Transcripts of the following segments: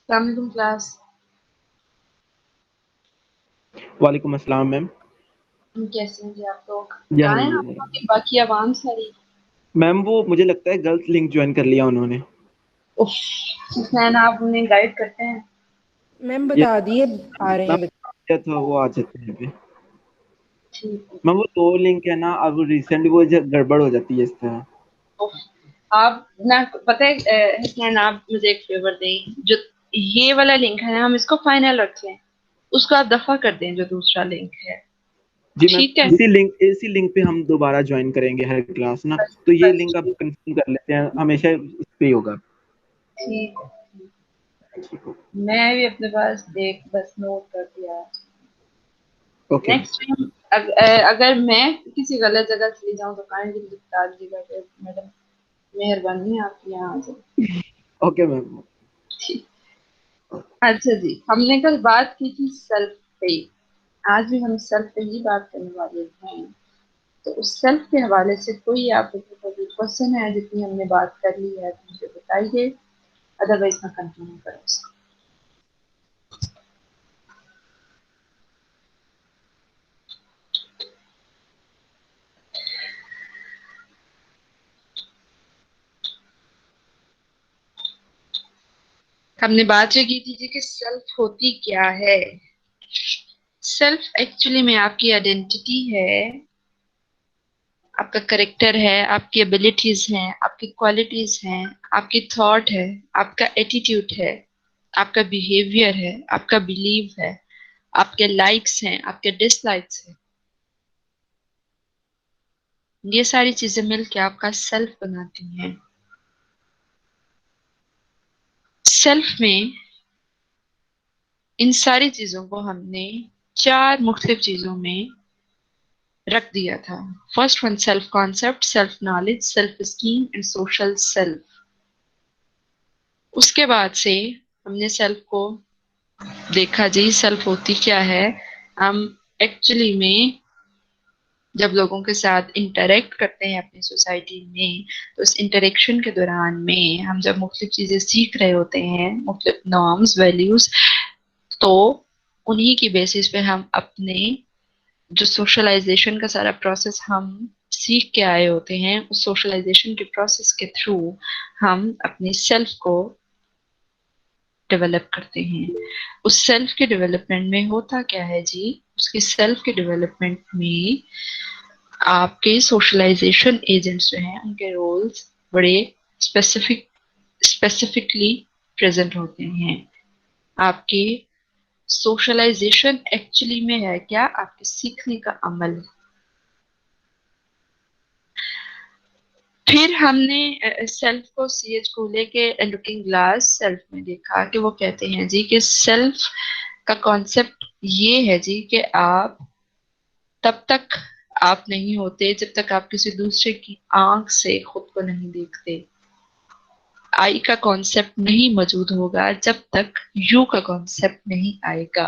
अस्सलाम वालेकुम क्लास। वालेकुम अस्सलाम मैम। कैसे हैं जी आप लोग? जी कहाँ हैं आप अल्हम्दुलिल्लाह। लोग की बाकी आवाम सारी? मैम वो मुझे लगता है गलत लिंक ज्वाइन कर लिया उन्होंने। उफ, हुसैन आप उन्हें गाइड करते हैं? मैम ये बता दिए आ रहे ना हैं था वो आ जाते हैं अभी। ठीक है। मैम वो दो लिंक है ना, अब रिसेंट वो गड़बड़ हो जाती है इस तरह। उफ, आप ना पता है हुसैन आप मुझे एक फेवर दें, जो ये वाला लिंक है ना हम इसको फाइनल रख लें, उसको आप दफा कर दें जो दूसरा लिंक है। जी मैम, ठीक है। इसी लिंक पे हम दोबारा ज्वाइन करेंगे हर क्लास ना। बस तो ये बस लिंक अब कंफर्म कर लेते हैं, हमेशा इस पे ही होगा। ठीक है। मैं भी अपने पास देख बस नोट कर दिया। ओके। नेक्स्ट टाइम अगर मैं किसी गलत जगह चली जाऊँ तो काइंडली बता दीजिएगा कि मैडम मेहरबानी है आपकी यहाँ आ जाए। Okay ma'am. ठीक। अच्छा जी, हमने कल बात की थी सेल्फ पे। आज भी हम सेल्फ पे ही बात करने वाले हैं। तो उस सेल्फ के हवाले से कोई आप लोगों को कोई क्वेश्चन है? जितनी हमने बात कर ली है तो मुझे बताइए, अदरवाइज मैं कंटिन्यू करूँ उसको। हमने बात ये की थी जी कि सेल्फ होती क्या है। सेल्फ एक्चुअली में आपकी आइडेंटिटी है, आपका करेक्टर है, आपकी एबिलिटीज हैं, आपकी क्वालिटीज हैं, आपकी थॉट है, आपका एटीट्यूड है, आपका बिहेवियर है, आपका बिलीव है, आपके लाइक्स हैं, आपके डिसलाइक्स हैं। ये सारी चीजें मिलके आपका सेल्फ बनाती हैं। सेल्फ में इन सारी चीजों को हमने चार मुख्तलिफ चीजों में रख दिया था। First one self concept, self knowledge, self esteem and social self. उसके बाद से हमने सेल्फ को देखा जी सेल्फ होती क्या है। हम एक्चुअली में जब लोगों के साथ इंटरेक्ट करते हैं अपनी सोसाइटी में, तो इस इंटरेक्शन के दौरान में हम जब मुख्तलिफ चीजें सीख रहे होते हैं, मुख्तलिफ नॉर्म्स वैल्यूज, तो उन्हीं की बेसिस पे हम अपने जो सोशलाइजेशन का सारा प्रोसेस हम सीख के आए होते हैं, उस सोशलाइजेशन के प्रोसेस के थ्रू हम अपनी सेल्फ को डेवलप करते हैं। उस सेल्फ के डेवलपमेंट में होता क्या है जी, उसकी सेल्फ के डेवलपमेंट में आपके सोशलाइजेशन एजेंट्स जो हैं उनके रोल्स बड़े स्पेसिफिकली प्रेजेंट होते हैं। आपके सोशलाइजेशन एक्चुअली में है क्या? आपके सीखने का अमल। फिर हमने सेल्फ को सीएच को लेके लुकिंग ग्लास सेल्फ में देखा कि वो कहते हैं जी कि सेल्फ का कॉन्सेप्ट ये है जी कि आप तब तक आप नहीं होते जब तक आप किसी दूसरे की आंख से खुद को नहीं देखते। आई का कॉन्सेप्ट नहीं मौजूद होगा जब तक यू का कॉन्सेप्ट नहीं आएगा।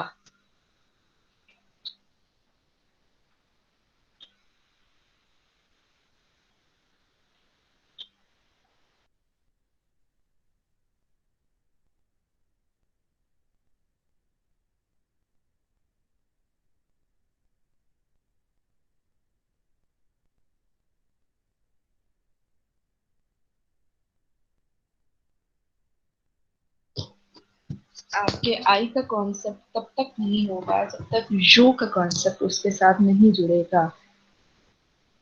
आपके आई का कॉन्सेप्ट तब तक नहीं होगा जब तक यू का कॉन्सेप्ट उसके साथ नहीं जुड़ेगा।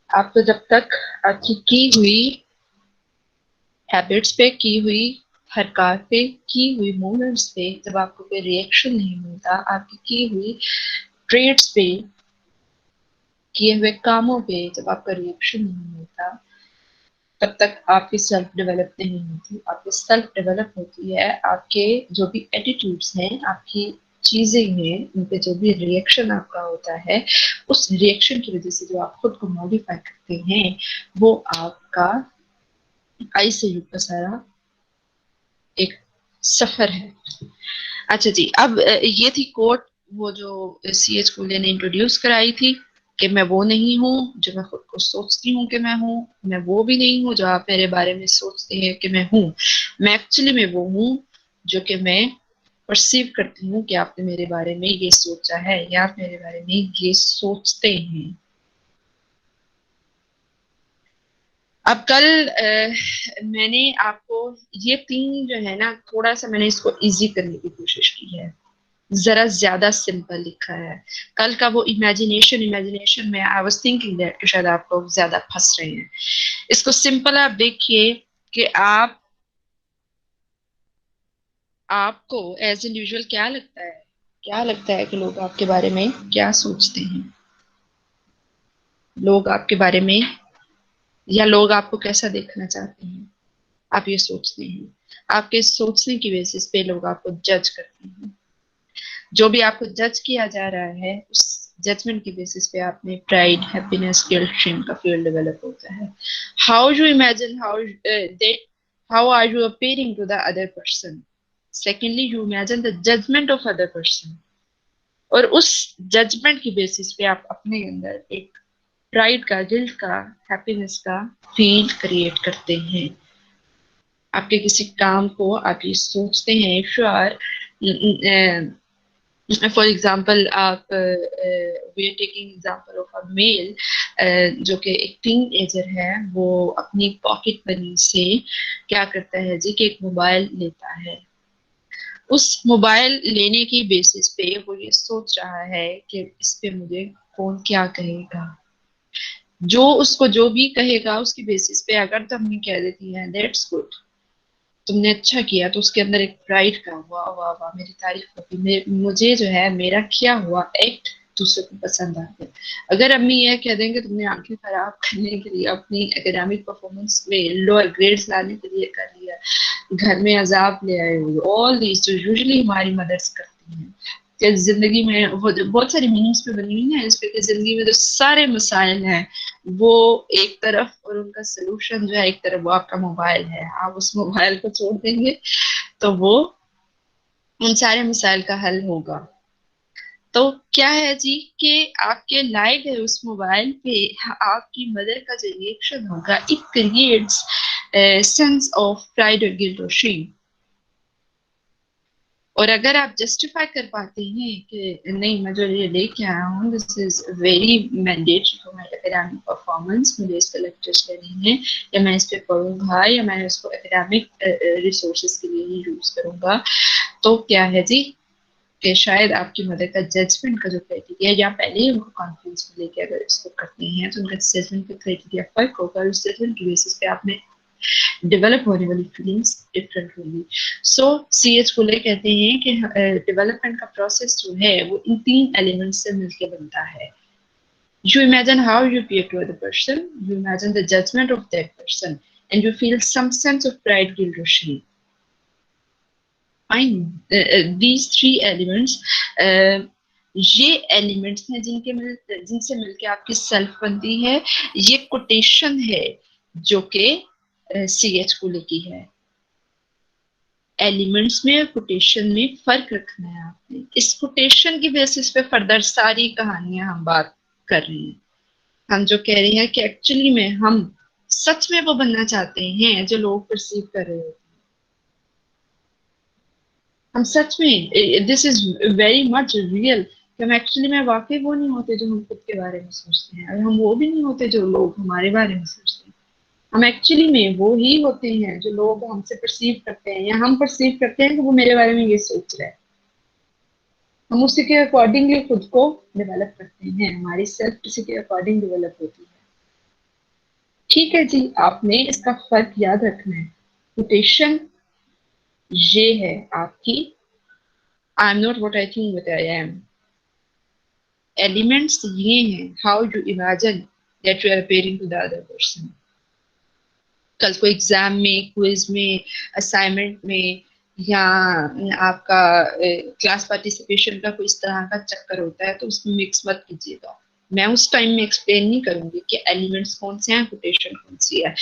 आपको जब तक आपकी की हुई हैबिट्स पे, की हुई हरकत पे, की हुई मूवमेंट्स पे जब आपको कोई रिएक्शन नहीं मिलता, आपकी की हुई ट्रेड्स पे, किए हुए कामों पे जब आपका रिएक्शन नहीं मिलता, तब तक आपकी सेल्फ डेवलप नहीं होती। आपकी सेल्फ डेवलप होती है आपके जो भी एटीट्यूड्स हैं, आपकी चीजें हैं, उन पे जो भी रिएक्शन आपका होता है, उस रिएक्शन की वजह से जो आप खुद को मॉडिफाई करते हैं, वो आपका आई से युग का सारा एक सफर है। अच्छा जी, अब ये थी कोट, वो जो सीएच कूले ने इंट्रोड्यूस कराई थी कि मैं वो नहीं हूँ जो मैं खुद को सोचती हूँ कि मैं हूँ, मैं वो भी नहीं हूँ जो आप मेरे बारे में सोचते हैं कि मैं हूँ। मैं एक्चुअली में वो हूँ जो कि मैं परसीव करती हूँ कि आपने मेरे बारे में ये सोचा है या आप मेरे बारे में ये सोचते हैं। अब कल मैंने आपको ये 3 जो है ना, थोड़ा सा मैंने इसको इजी करने की कोशिश की है, जरा ज्यादा सिंपल लिखा है। कल का वो इमेजिनेशन इमेजिनेशन में आई वाज थिंकिंग दैट कि शायद आप लोग ज्यादा फंस रहे हैं। इसको सिंपल आप देखिए कि आपको एज इंडिविजुअल क्या लगता है कि लोग आपके बारे में क्या सोचते हैं, लोग आपके बारे में, या लोग आपको कैसा देखना चाहते हैं, आप ये सोचते हैं। आपके सोचने की बेसिस पे लोग आपको जज करते हैं। जो भी आपको जज किया जा रहा है, उस जजमेंट की बेसिस पे आप में प्राइड, हैप्पीनेस, गिल्ट, शेम का फील डेवलप होता है। How you imagine how are you appearing to the other person. Secondly, you imagine the judgement of other person, और उस जजमेंट की बेसिस पे आप अपने अंदर एक प्राइड का, गिल्ट का, हैप्पीनेस का फील क्रिएट करते हैं। आपके किसी काम को आप ये सोचते हैं, if you are, for example, आप we are taking example of a male जो कि एक टीन एजर है, वो अपनी पॉकेट मनी से क्या करता है जी कि एक मोबाइल लेता है। उस मोबाइल लेने की बेसिस पे वो ये सोच रहा है कि इस पे मुझे कौन क्या कहेगा। जो उसको जो भी कहेगा उसकी बेसिस पे अगर तो हमने कह देती है दैट्स गुड, तुमने अच्छा किया, तो उसके अंदर एक प्राइड का, वाह वाह वाह मेरी तारीफ होगी, मुझे जो है मेरा किया हुआ एक्ट दूसरे को पसंद आ गया। अगर अम्मी ये कह देंगे तुमने आंखें खराब करने के लिए, अपनी एकेडमिक परफॉर्मेंस में लोअर ग्रेड्स लाने के लिए कर लिया, घर में अजाब ले आए हो, ऑल दीज जो यूजुअली हमारी मदर्स करती हैं, कि जिंदगी में वो बहुत सारी मीम्स पे बनी हुई है इस पे कि जिंदगी में जो सारे मसाइल हैं वो एक तरफ, और उनका सोल्यूशन जो है एक तरफ, वो आपका मोबाइल है। आप उस मोबाइल को छोड़ देंगे तो वो उन सारे मसाइल का हल होगा। तो क्या है जी कि आपके लाए गए उस मोबाइल पे आपकी मदर का जो रिएक्शन होगा, it creates sense of pride और गिल्ट और शेम। और अगर आप जस्टिफाई कर पाते हैं कि नहीं, मैं जो ये लेके आया हूँ this is very mandatory for my academic performance, मुझे इस पे लेक्चर्स लेने हैं, या मैं इस पे पढ़ूंगा, या मैं इसको एकेडमिक रिसोर्सेज के लिए ही यूज करूंगा, तो क्या है जी कि शायद आपकी मदर का जजमेंट का जो क्राइटेरिया, या पहले ही उनको कॉन्फ्रेंस में लेके अगर इसको करते हैं तो उनका जजमेंट का क्राइटेरिया फर्क होगा, और उस जजमेंट की बेसिस पे आपने डेवलप होने वाली फीलिंग्स डिफरेंट होगी। सो सीएच फुले कहते हैं कि डेवलपमेंट का प्रोसेस जो है वो इन 3 एलिमेंट्स से मिलकर बनता है। You imagine how you appear to other person, you imagine the judgment of that person, and you feel some sense of pride, guilt, or shame. Fine. These 3 elements, ये elements हैं जिनसे मिलके आपकी सेल्फ बनती है। ये कोटेशन है जो कि सी एच कुले की है। एलिमेंट्स में और कोटेशन में फर्क रखना है आपने। इस कोटेशन की बेसिस पे फर्दर सारी कहानियां हम बात कर रहे हैं। हम जो कह रहे हैं कि एक्चुअली में हम सच में वो बनना चाहते हैं जो लोग परसीव कर रहे होते हैं। हम सच में, this is very much real, कि हम एक्चुअली में वाकई वो नहीं होते जो हम खुद के बारे में सोचते हैं, और हम वो भी नहीं होते जो लोग हमारे बारे में सोचते हैं। हम एक्चुअली में वो ही होते हैं जो लोग हमसे परसीव करते हैं, या हम परसीव करते हैं कि वो मेरे बारे में ये सोच रहा है। हम उसी के अकॉर्डिंगली खुद को डेवलप करते हैं, हमारी सेल्फ उसी के अकॉर्डिंग डेवलप होती है। ठीक है जी, आपने इसका फर्क याद रखना है। कोटेशन ये है आपकी I am not what I think what I am. Elements ये हैं how you imagine that you are appearing to the other person. कल को एग्जाम में, क्विज में, असाइनमेंट में, या आपका क्लास पार्टिसिपेशन का कोई इस तरह का चक्कर होता है तो उसमें मिक्स मत कीजिएगा। मैं उस टाइम में एक्सप्लेन नहीं करूंगी कि एलिमेंट्स कौन से हैं, कोटेशन कौन सी है।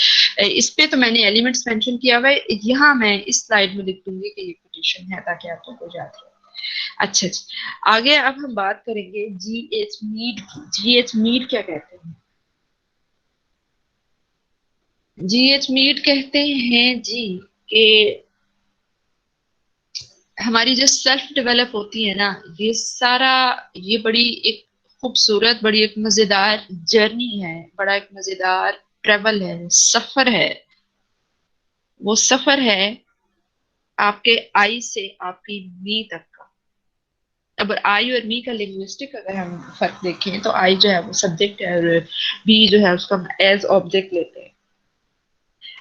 इस पे तो मैंने एलिमेंट्स मेंशन किया हुआ है, यहाँ मैं इस स्लाइड में लिख दूंगी कि ये कोटेशन है ताकि आप लोगों को याद रहे। अच्छा जी, आगे अब हम बात करेंगे जी एच मीड की। जी एच मीड क्या कहते हैं? जी एच मीड कहते हैं जी कि हमारी जो सेल्फ डेवलप होती है ना, ये सारा, ये बड़ी एक खूबसूरत, बड़ी एक मजेदार जर्नी है, बड़ा एक मजेदार ट्रेवल है, सफर है। वो सफर है आपके आई से आपकी मी तक का। अब आई और मी का लिंग्विस्टिक अगर हम फर्क देखें तो आई जो है वो सब्जेक्ट है, और बी जो है उसको हम एज ऑब्जेक्ट लेते हैं।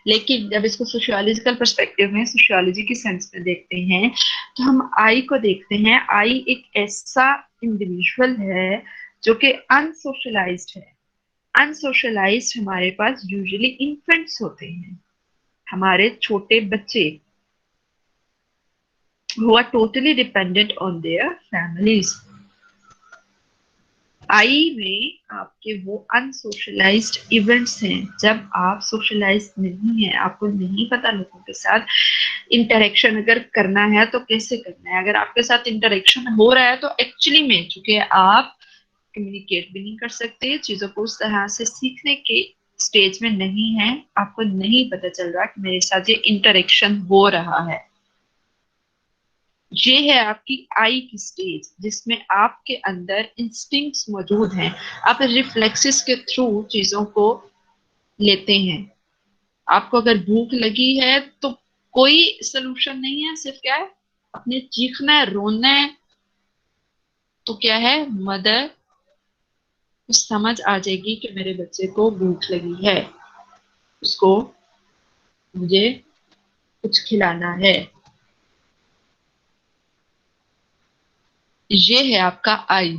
लेकिन जब इसको सोशियोलॉजिकल पर्सपेक्टिव में, सोशियोलॉजी की सेंस में देखते हैं, तो हम आई को देखते हैं, आई एक ऐसा इंडिविजुअल है जो कि अनसोशलाइज्ड है। अनसोशलाइज्ड हमारे पास यूजुअली इन्फेंट्स होते हैं, हमारे छोटे बच्चे, who are totally dependent on their families। आई में आपके वो अनसोशलाइज्ड इवेंट्स हैं, जब आप सोशलाइज नहीं है, आपको नहीं पता लोगों के साथ इंटरेक्शन अगर करना है तो कैसे करना है। अगर आपके साथ इंटरेक्शन हो रहा है तो एक्चुअली में चूंकि आप कम्युनिकेट भी नहीं कर सकते, चीजों को उस तरह से सीखने के स्टेज में नहीं है, आपको नहीं पता चल रहा कि मेरे साथ ये इंटरेक्शन हो रहा है। ये है आपकी आई की स्टेज, जिसमें आपके अंदर इंस्टिंक्ट्स मौजूद हैं। आप रिफ्लेक्सेस के थ्रू चीजों को लेते हैं। आपको अगर भूख लगी है तो कोई सोल्यूशन नहीं है, सिर्फ क्या है, अपने चीखना है, रोना है। तो क्या है, मदर को समझ आ जाएगी कि मेरे बच्चे को भूख लगी है, उसको मुझे कुछ खिलाना है। ये है आपका आई।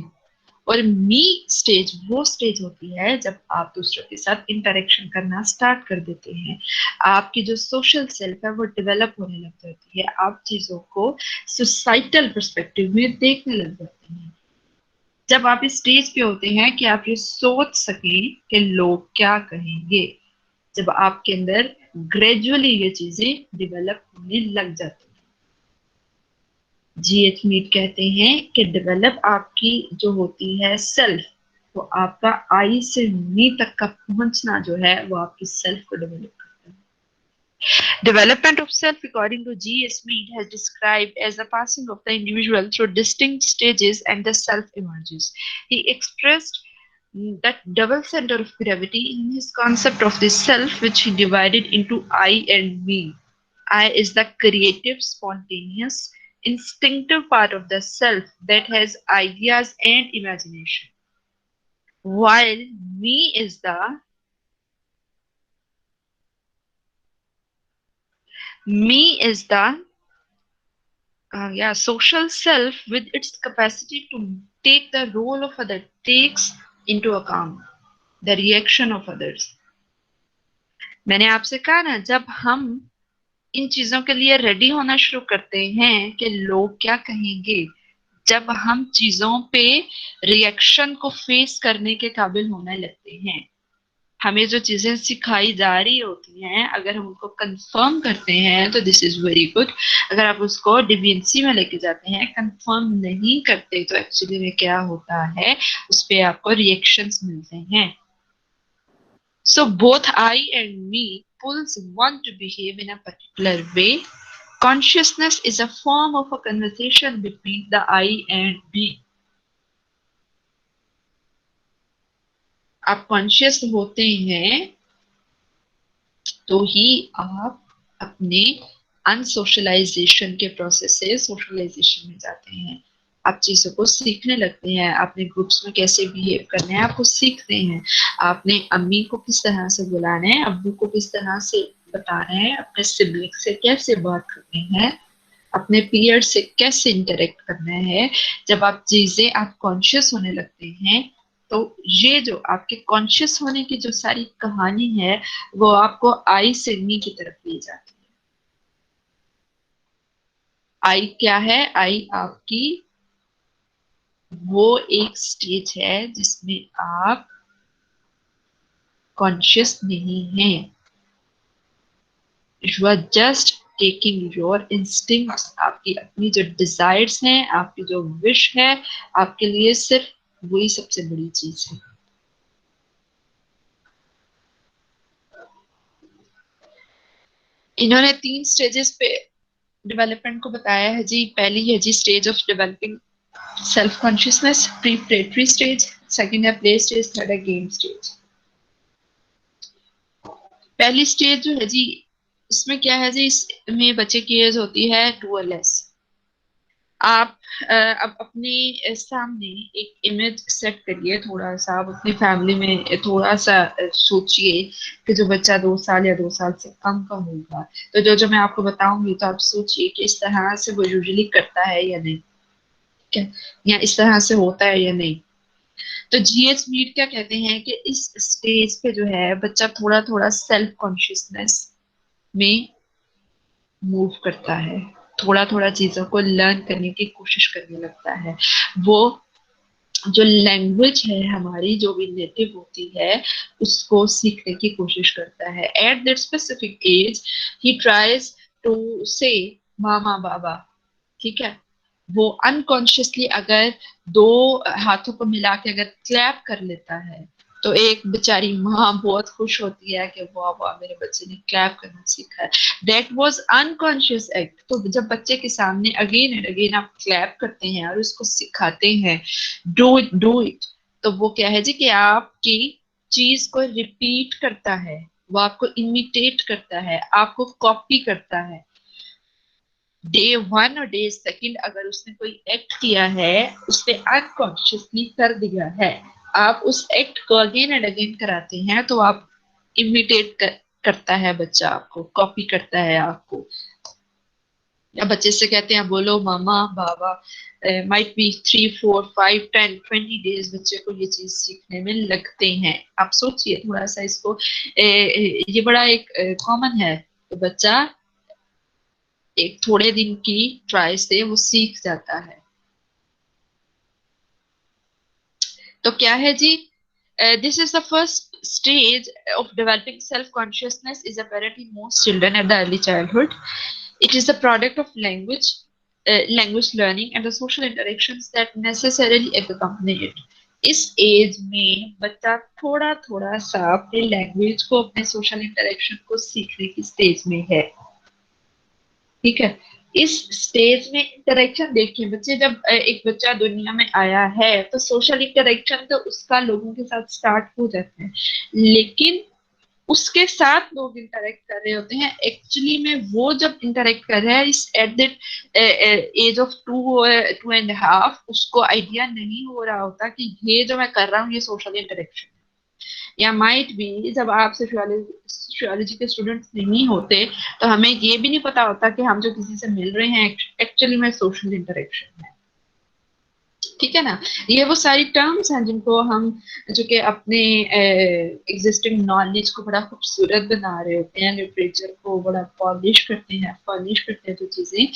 और मी स्टेज वो स्टेज होती है जब आप दूसरों के साथ इंटरेक्शन करना स्टार्ट कर देते हैं। आपकी जो सोशल सेल्फ है वो डेवलप होने लग जाती है, आप चीजों को सोसाइटल पर्सपेक्टिव में देखने लग जाते हैं। जब आप इस स्टेज पे होते हैं कि आप ये सोच सकें कि लोग क्या कहेंगे, जब आपके अंदर ग्रेजुअली ये चीजें डेवलप होने लग जाती हैं। जीएच मीट कहते हैं कि डेवलप आपकी जो होती है सेल्फ, तो आपका आई से मी तक का पहुंचना जो है वो आपकी सेल्फ को डेवलप करता है। Development of self, according to G.S. Mead, has described as the passing of the individual through distinct stages and the self emerges. He expressed that double center of gravity in his concept of the self, which he divided into I and me. I is the creative, spontaneous, instinctive part of the self that has ideas and imagination, while me is the me is the social self with its capacity to take the role of other, takes into account the reaction of others। मैंने आपसे कहा ना, जब हम इन चीजों के लिए ready होना शुरू करते हैं कि लोग क्या कहेंगे, जब हम चीजों पे रिएक्शन को फेस करने के काबिल होने लगते हैं, हमें जो चीजें सिखाई जा रही होती हैं, अगर हम उनको कंफर्म करते हैं तो दिस इज वेरी गुड। अगर आप उसको डिविएंसी में लेके जाते हैं, कंफर्म नहीं करते, तो एक्चुअली में क्या होता है, उस पे आपको रिएक्शंस मिलते हैं। So both I and me pulls one to behave in a particular way। Consciousness is a form of a conversation between the I and me। आप कॉन्शियस होते हैं तो ही आप अपने अनसोशलाइजेशन के प्रोसेस से सोशलाइजेशन में जाते हैं। आप चीजों को सीखने लगते हैं, अपने ग्रुप्स में कैसे बिहेव करना है आपको सीखते हैं। आपने अम्मी को किस तरह से बुलाना है, अब्बू को किस तरह से बताना है, अपने सिबलिंग से कैसे बात करनी है, अपने पीयर से कैसे इंटरेक्ट करना है। जब आप चीजें आप कॉन्शियस होने लगते हैं, तो ये जो आपके कॉन्शियस होने की जो सारी कहानी है वो आपको आई से मी की तरफ ले जाती है। आई क्या है, आई आपकी वो एक स्टेज है जिसमें आप कॉन्शियस नहीं हैं। You are just taking your instincts, आपकी अपनी जो डिजायर्स हैं, आपकी जो विश है, आपके लिए सिर्फ वही सबसे बड़ी चीज है। इन्होंने 3 स्टेजेस पे डेवलपमेंट को बताया है जी, पहली है जी stage of developing self consciousness, preparatory stage, second है प्ले स्टेज, थर्ड है गेम स्टेज। पहली स्टेज जो है जी, इसमें क्या है जी, इसमें बच्चे की एज होती है 2 और लेस। आप अब अपने सामने एक इमेज सेट करिए, थोड़ा सा आप अपनी फैमिली में थोड़ा सा सोचिए कि जो बच्चा 2 साल या 2 साल से कम का होगा, तो जो जो मैं आपको बताऊंगी तो आप सोचिए कि इस तरह से वो यूजुअली करता है या नहीं, ठीक है, या इस तरह से होता है या नहीं। तो जीएच मीड क्या कहते हैं कि इस स्टेज पे जो है बच्चा थोड़ा थोड़ा सेल्फ कॉन्शियसनेस में मूव करता है, थोड़ा थोड़ा चीजों को लर्न करने की कोशिश करने लगता है। वो जो लैंग्वेज है हमारी, जो भी नेटिव होती है, उसको सीखने की कोशिश करता है। At that specific age he tries to say मामा बाबा, ठीक है। वो अनकॉन्शियसली अगर दो हाथों को मिला के अगर क्लैप कर लेता है, तो एक बेचारी माँ बहुत खुश होती है कि वाह वाह मेरे बच्चे ने क्लैप करना सीखा है। That was unconscious act. तो जब बच्चे के सामने अगेन एंड अगेन आप क्लैप करते हैं और उसको सिखाते हैं डू इट, तो वो क्या है जी कि आपकी चीज को रिपीट करता है, वो आपको इमिटेट करता है, आपको कॉपी करता है। डे 1 और डे 2 अगर उसने कोई एक्ट किया है, उसने अनकॉन्शियसली कर दिया है, आप उस एक्ट को अगेन एंड अगेन कराते हैं, तो आप करता है बच्चा, आपको कॉपी करता है आपको। या बच्चे से कहते हैं बोलो मामा बाबा, माइट बी 3 4 5 10 20 डेज बच्चे को ये चीज सीखने में लगते हैं। आप सोचिए थोड़ा सा इसको, ये बड़ा एक कॉमन है। तो बच्चा एक थोड़े दिन की ट्राई से वो सीख जाता है। तो क्या है जी, this is the first stage of developing self consciousness is apparent in most children at the early childhood. It is the product of language learning and the social interactions that necessarily accompany it. इस as में बच्चा थोड़ा थोड़ा सा अपने language को, अपने social interaction को सीखने की स्टेज में है, ठीक है। इस स्टेज में इंटरेक्शन देखिए बच्चे, जब एक बच्चा दुनिया में आया है तो सोशल इंटरेक्शन तो उसका लोगों के साथ स्टार्ट हो जाता है, लेकिन उसके साथ लोग इंटरेक्ट कर रहे होते हैं। एक्चुअली में वो जब इंटरेक्ट कर रहा है इस एट दैट एज ऑफ 2 2.5, उसको आइडिया नहीं हो रहा होता कि ये जो मैं कर रहा हूँ ये सोशल इंटरेक्शन। या माइट बी जब आप सोशियोलॉजी के स्टूडेंट्स नहीं होते तो हमें ये भी नहीं पता होता कि हम जो किसी से मिल रहे हैं एक्चुअली में सोशल इंटरेक्शन है, ठीक है ना। ये वो सारी टर्म्स हैं जिनको हम, जो कि अपने एग्जिस्टिंग नॉलेज को बड़ा खूबसूरत बना रहे होते हैं, लिटरेचर को बड़ा पॉलिश करते हैं तो चीजें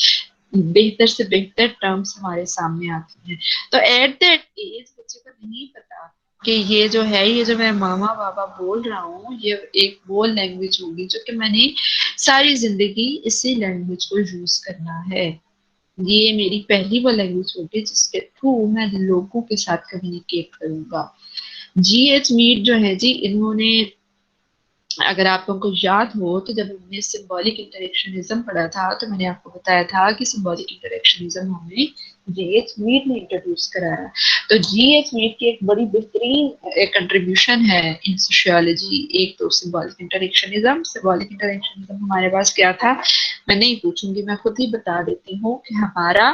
बेहतर से बेहतर टर्म्स हमारे सामने आती हैं। तो एट दैट एज बच्चे को नहीं पता कि ये जो है, ये जो मैं मामा बाबा बोल रहा हूँ, ये एक वो लैंग्वेज होगी जो कि मैंने सारी जिंदगी इसी लैंग्वेज को यूज करना है। ये मेरी पहली वो लैंग्वेज होगी जिसके थ्रू मैं लोगों के साथ कम्युनिकेट करूंगा। जीएच मीड जो है जी, इन्होंने, अगर आप लोगों को याद हो तो जब हमने सिंबॉलिक इंटरेक्शनिज्म पढ़ा था तो मैंने आपको बताया था कि सिंबॉलिक इंटरेक्शनिज्म हमें जीएच मीड ने इंट्रोड्यूस कराया। तो जीएच मीड की एक बड़ी बेहतरीन कंट्रीब्यूशन है इन सोशियोलॉजी। एक तो सिंबॉलिक इंटरेक्शनिज्म हमारे पास क्या था, मैं नहीं पूछूंगी, मैं खुद ही बता देती हूँ कि हमारा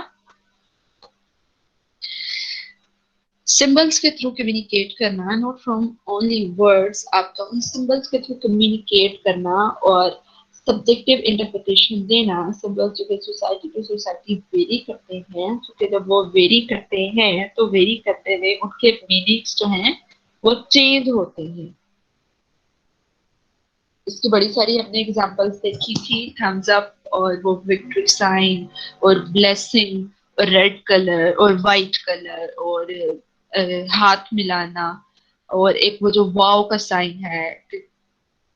सिंबल्स के थ्रू कम्युनिकेट करना, नॉट फ्रॉम ओनली वर्ड्स, आपका उन सिंबल्स के थ्रू कम्युनिकेट करना और सब्जेक्टिव इंटरप्रिटेशन देना। सिंबल्स जो कि सोसाइटी टू सोसाइटी वेरी करते हैं, क्योंकि जब वो वेरी करते हैं तो वेरी करते हुए उनके मीनिंग्स जो हैं वो चेंज होते हैं। इसकी बड़ी सारी हमने एग्जांपल्स देखी थी, थम्स अप और वो विक्ट्री साइन और ब्लेसिंग और रेड कलर और वाइट कलर और हाथ मिलाना और एक वो जो वाव का साइन है,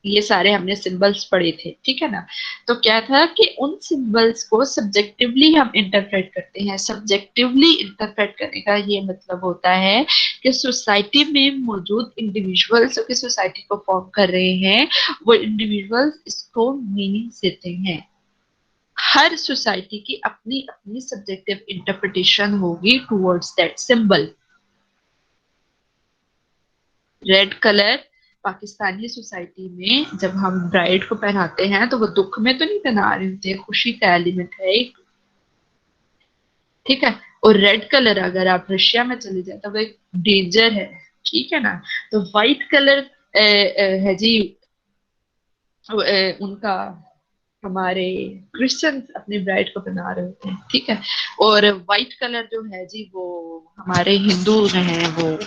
ये सारे हमने सिंबल्स पढ़े थे, ठीक है ना। तो क्या था कि उन सिंबल्स को सब्जेक्टिवली हम इंटरप्रेट करते हैं। सब्जेक्टिवली इंटरप्रेट करने का ये मतलब होता है कि सोसाइटी में मौजूद इंडिविजुअल्स जो कि सोसाइटी को फॉर्म कर रहे हैं, वो इंडिविजुअल्स इसको मीनिंग देते हैं। हर सोसाइटी की अपनी अपनी सब्जेक्टिव इंटरप्रिटेशन होगी towards that symbol. Red colour Pakistani society में जब हम ब्राइड को पहनाते हैं तो वो दुख में तो नहीं पहना रहे होते, खुशी का एलिमेंट है एक, ठीक है। और रेड कलर अगर आप रशिया में चले जाए तो वो एक डेंजर है, ठीक है ना। तो व्हाइट कलर है जी उनका, हमारे क्रिश्चियंस अपनी ब्राइड को पहना रहे होते हैं, ठीक है। और व्हाइट कलर जो है जी वो हमारे हिंदू हैं, वो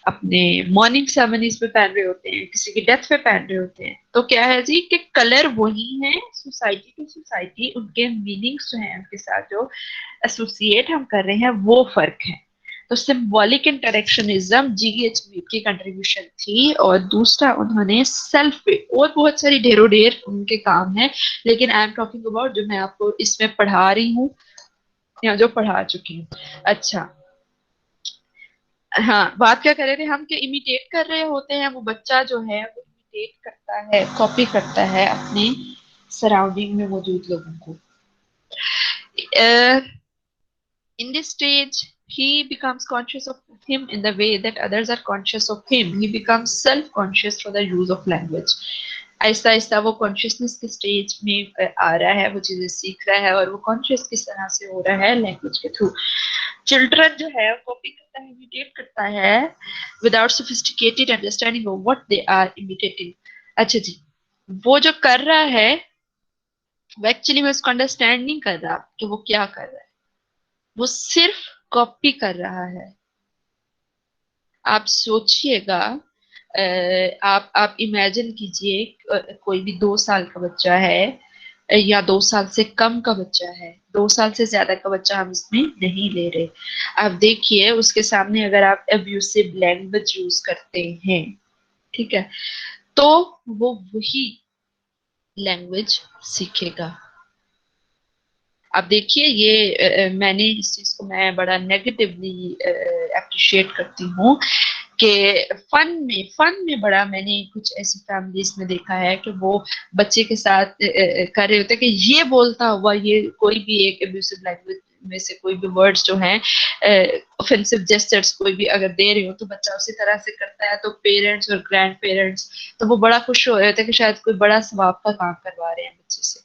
अपने मॉर्निंग सेरेमनीज पे पहन रहे होते हैं, किसी की डेथ पे पहन रहे होते हैं। तो क्या है जी कि कलर वही है, सोसाइटी टू सोसाइटी उनके मीनिंग्स जो हैं उनके साथ जो एसोसिएट हम कर रहे हैं वो फर्क है। तो सिंबॉलिक इंटरेक्शनिज्म जीएचबी की कंट्रीब्यूशन थी। और दूसरा उन्होंने सेल्फ पे और बहुत सारी ढेरों ढेर उनके काम है, लेकिन आई एम टॉकिंग अबाउट जो मैं आपको इसमें पढ़ा रही हूँ या जो पढ़ा चुकी हूँ। अच्छा, हाँ, बात क्या कर रहे थे हम कि इमिटेट कर रहे होते हैं, वो बच्चा जो है वो इमिटेट करता है, कॉपी करता है अपने सराउंडिंग में मौजूद लोगों को। In this stage, he becomes conscious of him in the way that others are conscious of him. He becomes self-conscious for the use of language. Aahista Aahista वो कॉन्शियसनेस के स्टेज में आ रहा है, वो चीजें सीख रहा है, और वो कॉन्शियस किस तरह से हो रहा है, लैंग्वेज के थ्रू। चिल्ड्रन जो है कॉपी करता है, इमिटेट करता है without sophisticated understanding of what they are imitating. अच्छा जी, वो जो कर रहा है वो एक्चुअली में उसको अंडरस्टैंड नहीं कर रहा कि वो क्या कर रहा है, वो सिर्फ कॉपी कर रहा है। आप सोचिएगा, आप इमेजिन कीजिए कोई भी 2 साल का बच्चा है या 2 साल से कम का बच्चा है, 2 साल से ज्यादा का बच्चा हम इसमें नहीं ले रहे। आप देखिए उसके सामने अगर आप अब्यूसिव लैंग्वेज यूज करते हैं, ठीक है, तो वो वही लैंग्वेज सीखेगा। अब देखिए ये मैंने इस चीज को मैं बड़ा नेगेटिवली अप्रिशिएट करती हूँ कि फन में बड़ा मैंने कुछ ऐसी फैमिलीज में देखा है कि वो बच्चे के साथ कर रहे होते हैं कि ये बोलता हुआ ये कोई भी एक एब्यूसिव लैंग्वेज में से कोई भी वर्ड्स जो हैं, ऑफेंसिव जेस्चर्स कोई भी अगर दे रहे हो तो बच्चा उसी तरह से करता है। तो पेरेंट्स और ग्रैंड पेरेंट्स तो वो बड़ा खुश हो रहे होते हैं कि शायद कोई बड़ा सवाब का काम करवा रहे हैं बच्चे से।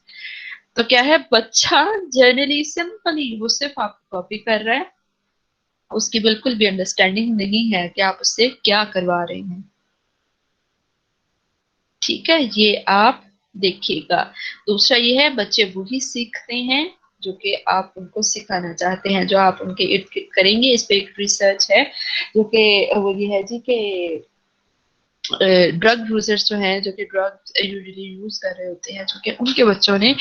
तो क्या है, बच्चा जनरली सिंपली वो सिर्फ आपको कॉपी कर रहा है, उसकी बिल्कुल भी अंडरस्टैंडिंग नहीं है कि आप उससे क्या करवा रहे हैं, ठीक है। ये आप देखिएगा। दूसरा ये है, बच्चे वही सीखते हैं जो कि आप उनको सिखाना चाहते हैं, जो आप उनके इर्द गिर्द करेंगे। इस पे एक रिसर्च है जो कि वो ये है जी कि ड्रग यूजर्स जो हैं, जो कि ड्रग्स यूजुअली यूज कर रहे होते हैं, जो कि उनके बच्चों ने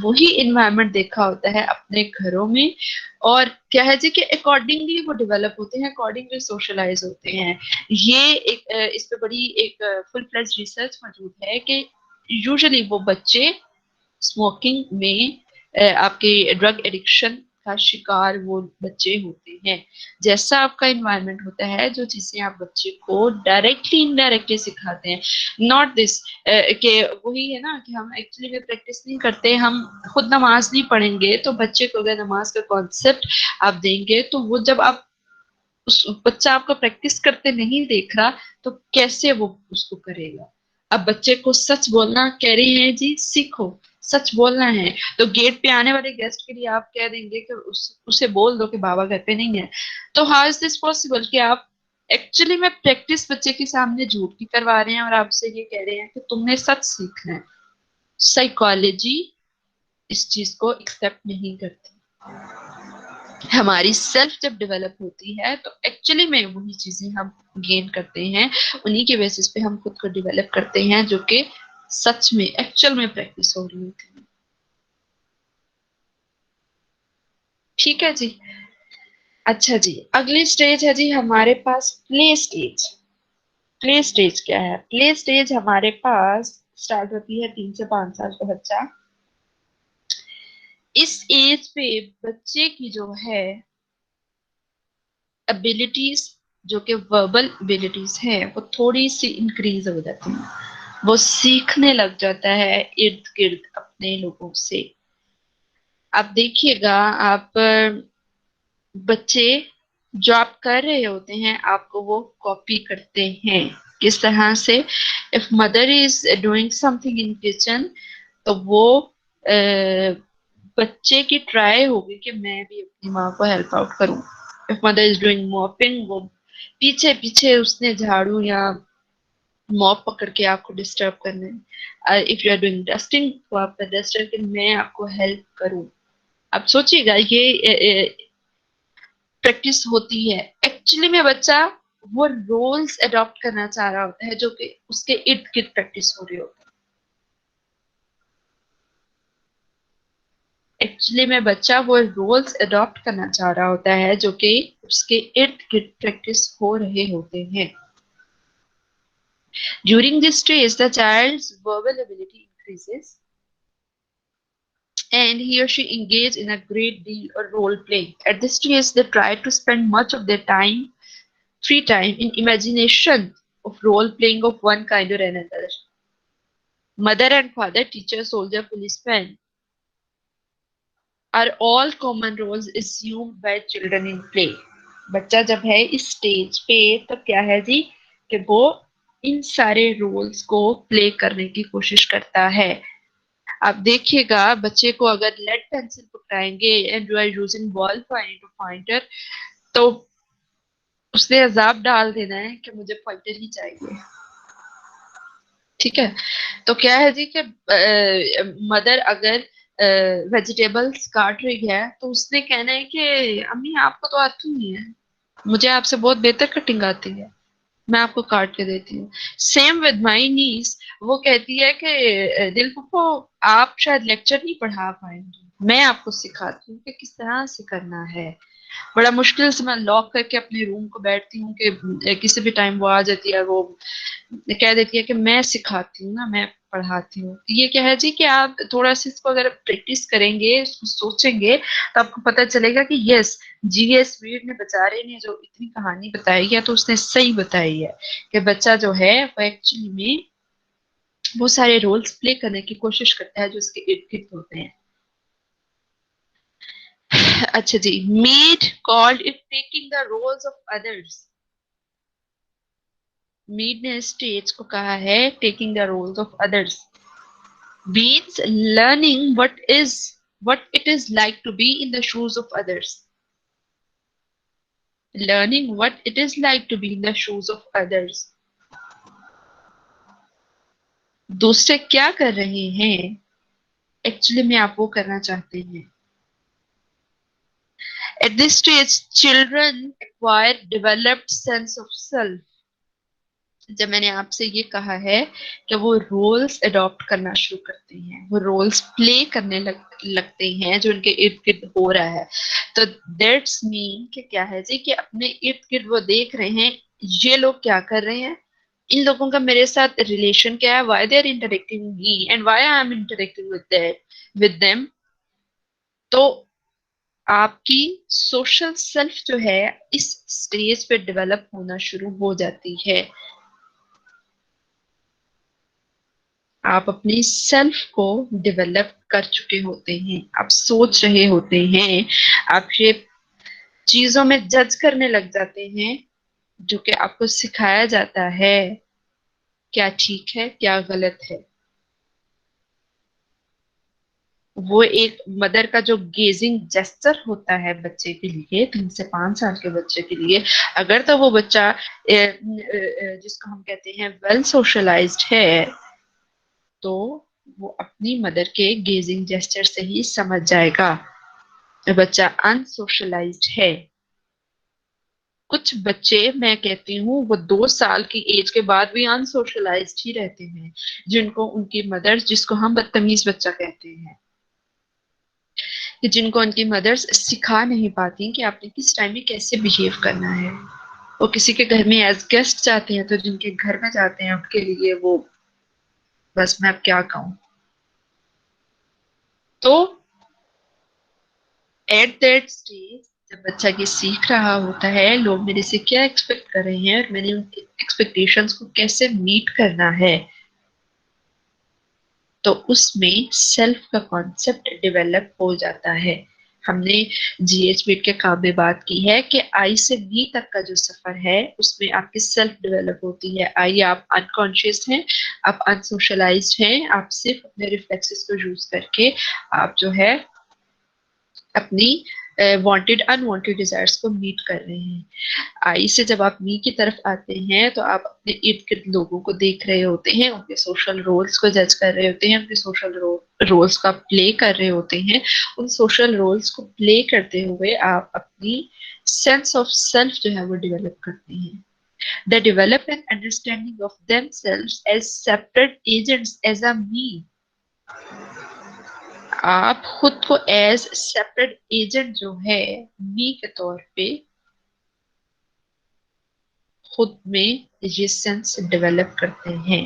वही इन्वायरमेंट देखा होता है अपने घरों में, और क्या है जी कि अकॉर्डिंगली वो डेवलप होते हैं, अकॉर्डिंगली सोशलाइज होते हैं। ये एक इस पे बड़ी एक फुल फ्लेज रिसर्च मौजूद है कि यूजुअली वो बच्चे स्मोकिंग में आपके ड्रग एडिक्शन का शिकार वो बच्चे होते हैं। जैसा आपका इन्वायरमेंट होता है, जो चीजें आप बच्चे को डायरेक्टली इनडायरेक्टली सिखाते हैं, नॉट दिस कि वही है ना कि हम एक्चुअली में प्रैक्टिस नहीं करते। हम खुद नमाज नहीं पढ़ेंगे तो बच्चे को अगर नमाज का कॉन्सेप्ट आप देंगे तो वो जब आप उस बच्चा आपको प्रैक्टिस करते नहीं देख रहा तो कैसे वो उसको करेगा। अब बच्चे को सच बोलना कह रही है जी, सीखो, सच बोलना है। तो गेट पे आने वाले गेस्ट के लिए आप कह देंगे कि उसे बोल दो कि बाबा घर पे नहीं है। तो हाउ इज दिस पॉसिबल कि आप एक्चुअली में प्रैक्टिस बच्चे के सामने झूठ की करवा रहे हैं और आपसे ये कह रहे हैं कि तुमने सच सीखना है। साइकोलॉजी इस चीज को एक्सेप्ट नहीं करती। हमारी सेल्फ जब डेवलप होती है तो एक्चुअली में वही चीजें हम गेन करते हैं, उन्हीं के बेसिस पे हम खुद को डेवलप करते हैं, जो कि सच में एक्चुअल में प्रैक्टिस हो रही होती है, ठीक है जी। अच्छा जी, अगली स्टेज है जी हमारे पास प्ले स्टेज। प्ले स्टेज क्या है? प्ले स्टेज हमारे पास स्टार्ट होती है 3 से 5 साल का बच्चा। इस एज पे बच्चे की जो है एबिलिटीज, जो कि वर्बल एबिलिटीज है, वो थोड़ी सी इंक्रीज हो जाती है। वो सीखने लग जाता है इर्द गिर्द अपने लोगों से। आप देखिएगा, आप बच्चे जो आप कर रहे होते हैं आपको वो कॉपी करते हैं। किस तरह से? If mother is doing something in kitchen, तो वो बच्चे की ट्राई होगी कि मैं भी अपनी माँ को हेल्प आउट करूं। If mother is doing mopping, वो पीछे पीछे उसने झाड़ू या मॉप पकड़ के आपको डिस्टर्ब करने। If you are doing dusting, तो आपका डस्टर कि मैं आपको हेल्प करूं। आप सोचिएगा, ये प्रैक्टिस होती है। एक्चुअली में बच्चा वो रोल्स अडॉप्ट करना चाह रहा होता है जो कि उसके इर्द गिर्द प्रैक्टिस हो रही होती है। एक्चुअली में बच्चा वो रोल्स अडॉप्ट करना चाह रहा होता है जो कि उसके इर्द गिर्द प्रैक्टिस हो रहे होते हैं। During this stage the child's verbal ability increases and he or she engage in a great deal of role playing. At this stage, they try to spend much of their time, free time, in imagination of role playing of one kind or another. Mother and father, teacher, soldier, policeman are all common roles assumed by children in play. बच्चा जब है इस stage पे तो क्या है जी कि वो इन सारे रोल्स को प्ले करने की कोशिश करता है। आप देखिएगा, बच्चे को अगर लेड पेंसिल पकड़ाएंगे and you are using ball pointer, तो उसने अजाब डाल देना है कि मुझे पॉइंटर ही चाहिए। ठीक है, तो क्या है जी कि मदर अगर वेजिटेबल्स काट रही है तो उसने कहना है कि अम्मी आपको तो आती नहीं है, मुझे आपसे बहुत बेहतर कटिंग आती है, मैं आपको काट के देती हूँ। सेम विद माई नीस, वो कहती है कि दिल फूफो आप शायद लेक्चर नहीं पढ़ा पाएंगी, मैं आपको सिखाती हूँ कि किस तरह से करना है। बड़ा मुश्किल से मैं लॉक करके अपने रूम को बैठती हूँ कि किसी भी टाइम वो आ जाती है, वो कह देती है कि मैं सिखाती हूँ ना, मैं पढ़ाती हूँ। ये क्या है जी कि आप थोड़ा सा इसको अगर प्रैक्टिस करेंगे, इसको सोचेंगे, तो आपको पता चलेगा कि यस, जीएस वीर ने बेचारे ने जो इतनी कहानी बताई है तो उसने सही बताई है कि बच्चा जो है वो एक्चुअली में वो सारे रोल्स प्ले करने की कोशिश करता है जो उसके इर्द गिर्द होते हैं। अच्छा जी, Mead called it taking the roles of others. Mead ने स्टेज को कहा है taking the roles of others means learning what it is like to be in the shoes of others. Learning what it is like to be in the shoes of others. दूसरे क्या कर रहे हैं actually में आप वो करना चाहते हैं। At this stage, children acquire developed sense of self. जब मैंने आपसे ये कहा है कि वो रोल्स अडॉप्ट करना शुरू करते हैं, वो रोल्स प्ले करने लगते हैं जो उनके इर्द गिर्द हो रहा है, तो दैट्स मीन कि क्या है जी कि अपने इर्द गिर्द वो देख रहे हैं ये लोग क्या कर रहे हैं, इन लोगों का मेरे साथ रिलेशन क्या है, why they are interacting me and why I am interacting with them. तो आपकी सोशल सेल्फ जो है इस स्टेज पे डेवलप होना शुरू हो जाती है। आप अपनी सेल्फ को डेवलप कर चुके होते हैं, आप सोच रहे होते हैं, आप ये चीजों में जज करने लग जाते हैं जो कि आपको सिखाया जाता है क्या ठीक है क्या गलत है। वो एक मदर का जो गेजिंग जेस्चर होता है बच्चे के लिए, 3 से 5 साल के बच्चे के लिए, अगर तो वो बच्चा जिसको हम कहते हैं वेल सोशलाइज्ड है, तो वो अपनी मदर के गेजिंग जेस्चर से ही समझ जाएगा। बच्चा अनसोशलाइज्ड है। कुछ बच्चे मैं कहती हूँ वो 2 साल की एज के बाद भी अनसोशलाइज्ड ही रहते हैं, जिनको उनकी मदर्स, जिसको हम बदतमीज बच्चा कहते हैं, कि जिनको उनकी मदर्स सिखा नहीं पाती कि आपने किस टाइम में कैसे बिहेव करना है। वो किसी के घर में एज गेस्ट जाते हैं तो जिनके घर में जाते हैं उनके लिए वो, बस मैं अब क्या कहूँ। तो एट दैट स्टेज जब बच्चा ये सीख रहा होता है लोग मेरे से क्या एक्सपेक्ट कर रहे हैं और मैंने उनकी एक्सपेक्टेशंस को कैसे मीट करना है, तो उसमें सेल्फ का कॉन्सेप्ट डेवलप हो जाता है। हमने जीएचबीट के काम में बात की है कि आई से बी तक का जो सफर है उसमें आपकी सेल्फ डेवलप होती है। आई आप अनकॉन्शियस हैं, आप अनसोशलाइज्ड हैं, आप सिर्फ अपने रिफ्लेक्सेस को यूज करके आप जो है अपनी वांटेड अनवांटेड डिजायर्स को मीट कर रहे हैं। आई से जब आप मी की तरफ आते हैं तो आप अपने इर्द गिर्द लोगों को देख रहे होते हैं, उनके सोशल रोल्स को जज कर रहे होते हैं, उनके सोशल रोल्स का प्ले कर रहे होते हैं। उन सोशल रोल्स को प्ले करते हुए आप अपनी सेंस ऑफ सेल्फ जो है वो डेवलप करते हैं। They develop an understanding of themselves as separate agents as a me. आप खुद को एज सेपरेट एजेंट जो है मी के तौर पे खुद में ये सेंस डेवलप करते हैं।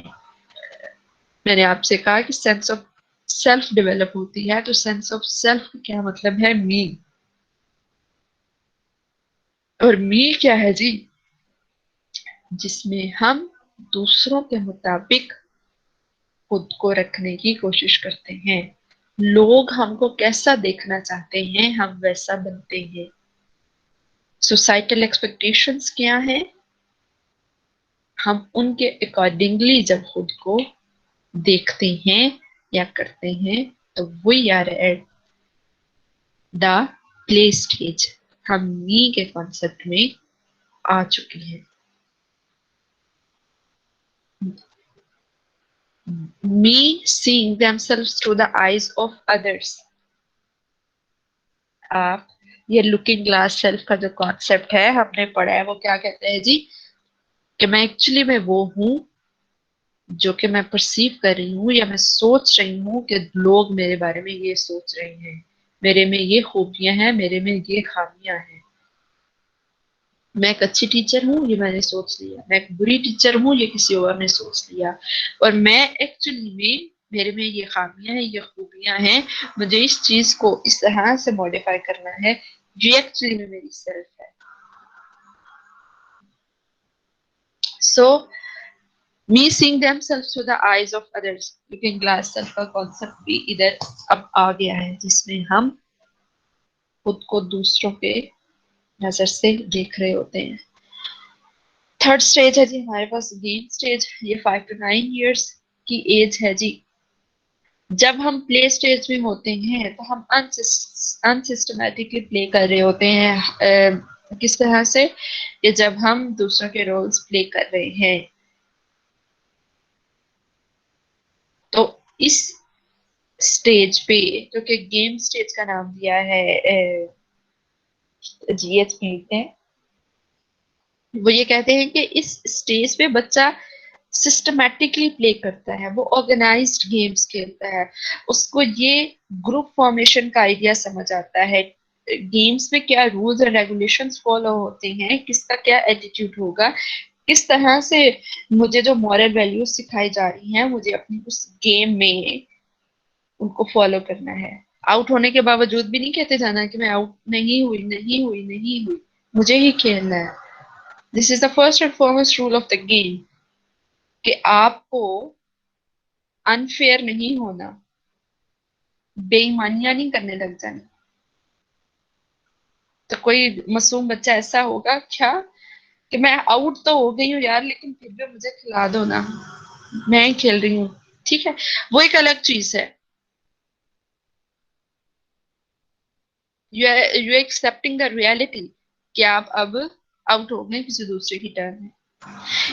मैंने आपसे कहा कि सेंस ऑफ सेल्फ डेवलप होती है, तो सेंस ऑफ सेल्फ का क्या मतलब है? मी। और मी क्या है जी? जिसमें हम दूसरों के मुताबिक खुद को रखने की कोशिश करते हैं। लोग हमको कैसा देखना चाहते हैं हम वैसा बनते हैं। सोसाइटल एक्सपेक्टेशंस क्या है, हम उनके अकॉर्डिंगली जब खुद को देखते हैं या करते हैं तो we are at the play stage. हम मी के कॉन्सेप्ट में आ चुके हैं। Me seeing themselves through the eyes of others. आप ये लुकिंग ग्लास सेल्फ का जो कॉन्सेप्ट है हमने पढ़ा है, वो क्या कहते हैं जी? कि मैं एक्चुअली में वो हूं जो कि मैं परसीव कर रही हूँ या मैं सोच रही हूँ कि लोग मेरे बारे में ये सोच रहे हैं, मेरे में ये खूबियां हैं, मेरे में ये खामियां हैं। मैं एक अच्छी टीचर हूँ ये मैंने सोच लिया, मैं एक बुरी टीचर हूँ ये किसी और ने सोच लिया, और मैं एक्चुअली में मेरे में ये खामियां हैं, ये खूबियां हैं, मुझे इस चीज को इस तरह से मॉडिफाई करना है, ये एक्चुअली में मेरी सेल्फ है। सो me seeing themselves through the eyes of others, looking glass self का कॉन्सेप्ट भी इधर अब आ गया है, जिसमें हम खुद को दूसरों के नजर से देख रहे होते हैं। थर्ड स्टेज है जी हमारे पास गेम स्टेज। ये 5 to 9 years की एज है जी। जब हम प्ले स्टेज में होते हैं तो हम अनसिस्टमेटिकली प्ले कर रहे होते हैं। किस तरह से? कि जब हम दूसरों के रोल्स प्ले कर रहे हैं, तो इस स्टेज पे, जो कि गेम स्टेज का नाम दिया है जीएचपी ने, वो ये कहते हैं कि इस स्टेज पे बच्चा सिस्टमैटिकली प्ले करता है, वो ऑर्गेनाइज्ड गेम्स खेलता है, उसको ये ग्रुप फॉर्मेशन का आइडिया समझ आता है, गेम्स में क्या रूल्स एंड रेगुलेशंस फॉलो होते हैं, किसका क्या एटीट्यूड होगा, किस तरह से मुझे जो मॉरल वैल्यूज सिखाई जा रही हैं मुझे अपनी उस गेम में उनको फॉलो करना है। आउट होने के बावजूद भी नहीं कहते जाना कि मैं आउट नहीं हुई, नहीं हुई, नहीं हुई, मुझे ही खेलना है। This is the first and foremost rule of the game, कि आपको अनफेयर नहीं होना, बेईमानियां नहीं करने लग जाना। तो कोई मासूम बच्चा ऐसा होगा क्या कि मैं आउट तो हो गई हूँ यार, लेकिन फिर भी मुझे खिला दो ना, मैं ही खेल रही हूँ, ठीक है, वो एक अलग चीज है। यू एक्सेप्टिंग द रियलिटी कि आप अब आउट हो गए, किसी दूसरे की टर्न है।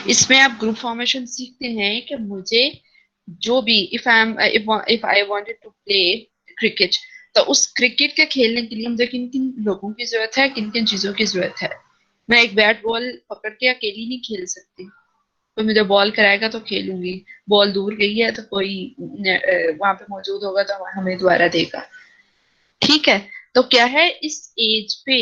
इसमें आप ग्रुप फॉर्मेशन सीखते हैं कि मुझे जो भी if I wanted to play cricket, तो उस क्रिकेट के खेलने के लिए मुझे किन किन लोगों की जरूरत है, किन किन चीजों की जरूरत है। मैं एक बैट बॉल पकड़ के अकेली नहीं खेल सकती, कोई मुझे बॉल कराएगा तो खेलूंगी, बॉल दूर गई है तो कोई वहां पे मौजूद होगा तो हमें दोबारा देगा, ठीक है। तो क्या है, इस एज पे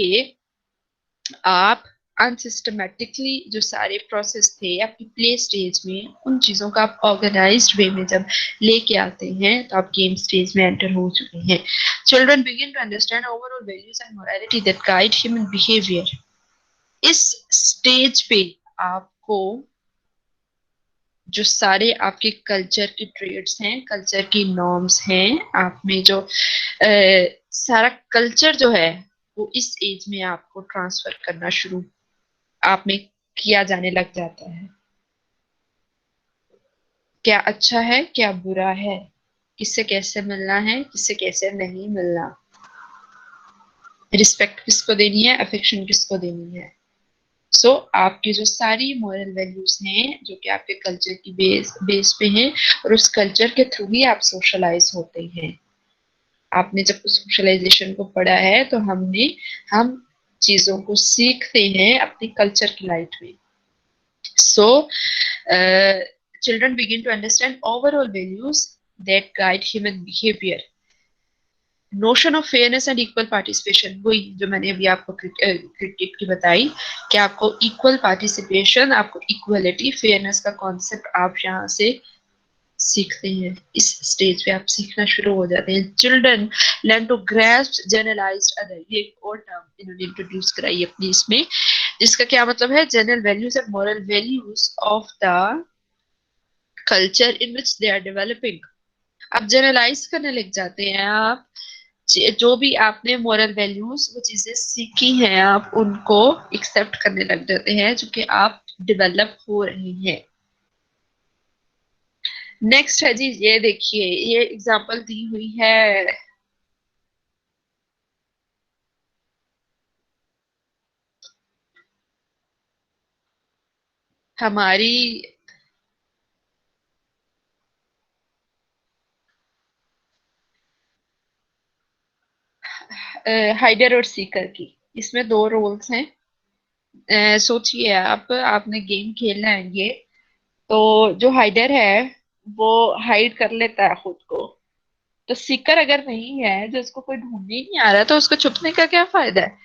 आप अनसिस्टमेटिकली जो सारे प्रोसेस थे आपकी प्ले स्टेज में, उन चीजों का आप ऑर्गेनाइज्ड वे में जब लेके आते हैं तो आप गेम स्टेज में एंटर हो चुके हैं। Children begin to understand overall values and morality that guide human behaviour. इस स्टेज पे आपको जो सारे आपके कल्चर के ट्रेड्स हैं, कल्चर की नॉर्म्स हैं, आप में जो सारा कल्चर जो है वो इस एज में आपको ट्रांसफर करना शुरू आप में किया जाने लग जाता है। क्या अच्छा है, क्या बुरा है, किससे कैसे मिलना है, किससे कैसे नहीं मिलना, रिस्पेक्ट किसको देनी है, अफेक्शन किसको देनी है। सो आपकी जो सारी मॉरल वैल्यूज हैं जो कि आपके कल्चर की बेस पे हैं, और उस कल्चर के थ्रू ही आप सोशलाइज होते हैं। आपने जब सोशलाइजेशन को पढ़ा है तो हम चीजों को सीखते हैं अपनी कल्चर की लाइट में। सो children begin to understand overall values that guide human behavior. Notion of fairness and equal participation, वही जो मैंने अभी आपको क्रिकेट की बताई कि आपको इक्वल पार्टिसिपेशन, आपको इक्वलिटी, फेयरनेस का कॉन्सेप्ट आप यहाँ से सीखते हैं। इस स्टेज पे आप सीखना शुरू हो जाते हैं। Children learn to grasp generalised other, ये एक और टर्म इन्होंने इंट्रोड्यूस कराई अपनी इसमें, जिसका क्या मतलब है, general values and moral values of the culture in which they are developing. आप जनरलाइज करने लग जाते हैं। आप जो भी आपने मॉरल वैल्यूज, वो चीजें सीखी हैं, आप उनको एक्सेप्ट करने लग जाते हैं जो कि आप डेवलप हो रही हैं। नेक्स्ट है जी, ये देखिए, ये एग्जांपल दी हुई है हमारी हाइडर और सीकर की। इसमें दो रोल्स हैं। सोचिए आप, आपने गेम खेलना है ये, तो जो हाइडर है वो हाइड कर लेता है खुद को। तो सीकर अगर नहीं है, जो उसको कोई ढूंढने ही नहीं आ रहा, तो उसको छुपने का क्या फायदा है।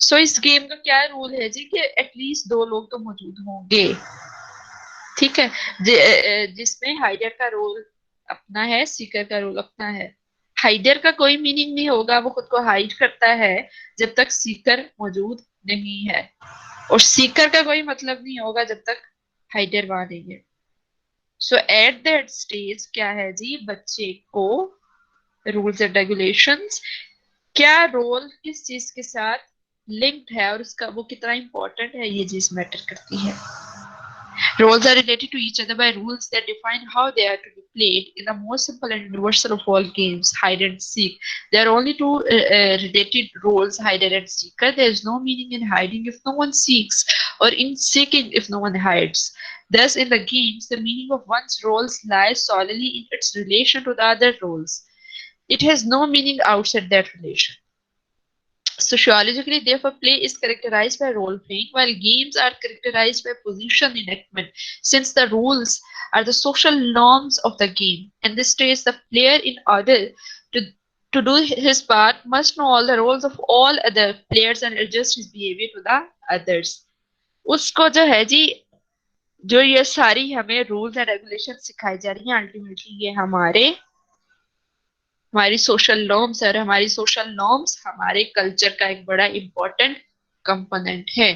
सो इस गेम का क्या रूल है जी कि एटलीस्ट दो लोग तो मौजूद होंगे। ठीक है। जिसमें हाइडर का रोल अपना है, सीकर का रोल अपना है। हाइडर का कोई मीनिंग नहीं होगा, वो खुद को हाइड करता है जब तक सीकर मौजूद नहीं है, और सीकर का कोई मतलब नहीं होगा जब तक हाइडर वहां नहीं है। सो एट दैट स्टेज क्या है जी, बच्चे को रूल्स एंड रेगुलेशंस, क्या रोल किस चीज के साथ लिंक्ड है और उसका वो कितना इंपॉर्टेंट है, ये चीज मैटर करती है। Roles are related to each other by rules that define how they are to be played. In the most simple and universal of all games, hide and seek, there are only two related roles, hider and seeker. There is no meaning in hiding if no one seeks, or in seeking if no one hides. Thus, in the games, the meaning of one's roles lies solely in its relation to the other roles. It has no meaning outside that relation. Sociologically, therefore, play is characterized by role playing, while games are characterized by position enactment, since the rules are the social norms of the game. And this states the player, in order to, to do his part, must know all the roles of all other players and adjust his behavior to the others. उसको जो है जी, जो ये सारी हमें rules and regulation सिखाई जा रही हैं, अल्टीमेटली ये हमारी सोशल नॉर्म्स, और हमारी सोशल नॉर्म्स हमारे कल्चर का एक बड़ा इंपॉर्टेंट कंपोनेंट है।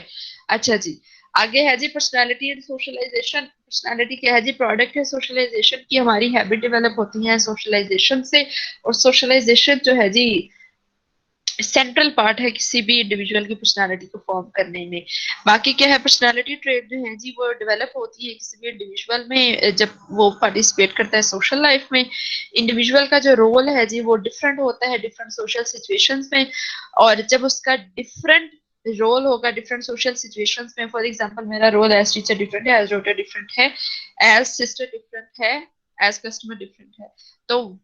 अच्छा जी, आगे है जी पर्सनालिटी एंड सोशलाइजेशन। पर्सनालिटी क्या है जी, प्रोडक्ट है सोशलाइजेशन की। हमारी हैबिट डेवलप होती है सोशलाइजेशन से, और सोशलाइजेशन जो है जी सेंट्रल पार्ट है किसी भी इंडिविजुअल की पर्सनालिटी को फॉर्म करने में। बाकी क्या है, पर्सनालिटी ट्रेट जो है जी वो डेवलप होती है किसी भी इंडिविजुअल में जब वो पार्टिसिपेट करता है सोशल लाइफ में। इंडिविजुअल का जो रोल है जी वो डिफरेंट होता है डिफरेंट सोशल सिचुएशंस में, और जब उसका डिफरेंट रोल होगा डिफरेंट सोशल सिचुएशंस में, फॉर एग्जांपल मेरा रोल एज टीचर डिफरेंट है, एज डॉटर डिफरेंट है, एज सिस्टर डिफरेंट है, एज कस्टमर डिफरेंट है, तो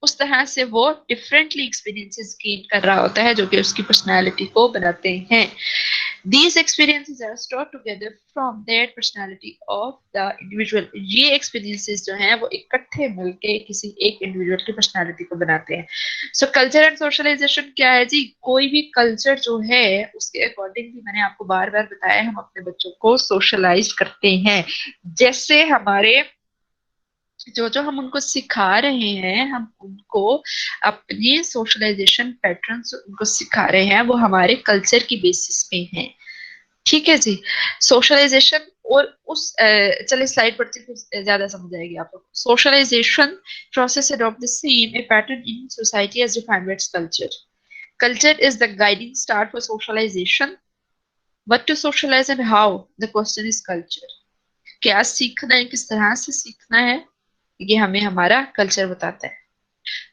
उस तरह से वो डिफरेंटली एक्सपीरियंसेस गेन कर रहा होता है जो कि उसकी पर्सनालिटी को बनाते हैं। These experiences are stored together from that personality of the individual. ये experiences जो हैं वो इकट्ठे मिलके किसी एक individual की personality को बनाते हैं। So culture and socialization क्या है जी, कोई भी culture जो है उसके according भी मैंने आपको बार बार बताया, हम अपने बच्चों को socialize करते हैं। जैसे हमारे जो जो हम उनको सिखा रहे हैं, हम उनको अपने सोशलाइजेशन पैटर्न्स उनको सिखा रहे हैं, वो हमारे कल्चर की बेसिस पे हैं। ठीक है जी। सोशलाइजेशन और उस चले स्लाइड पढ़ते फिर ज्यादा समझ आएगी आप लोग। Socialisation process adopt the same a pattern in society as defined by its culture. Culture is the guiding star for socialisation. What to socialise and how, the question is culture. क्या सीखना है, किस तरह से सीखना है, ये हमें हमारा कल्चर बताता है।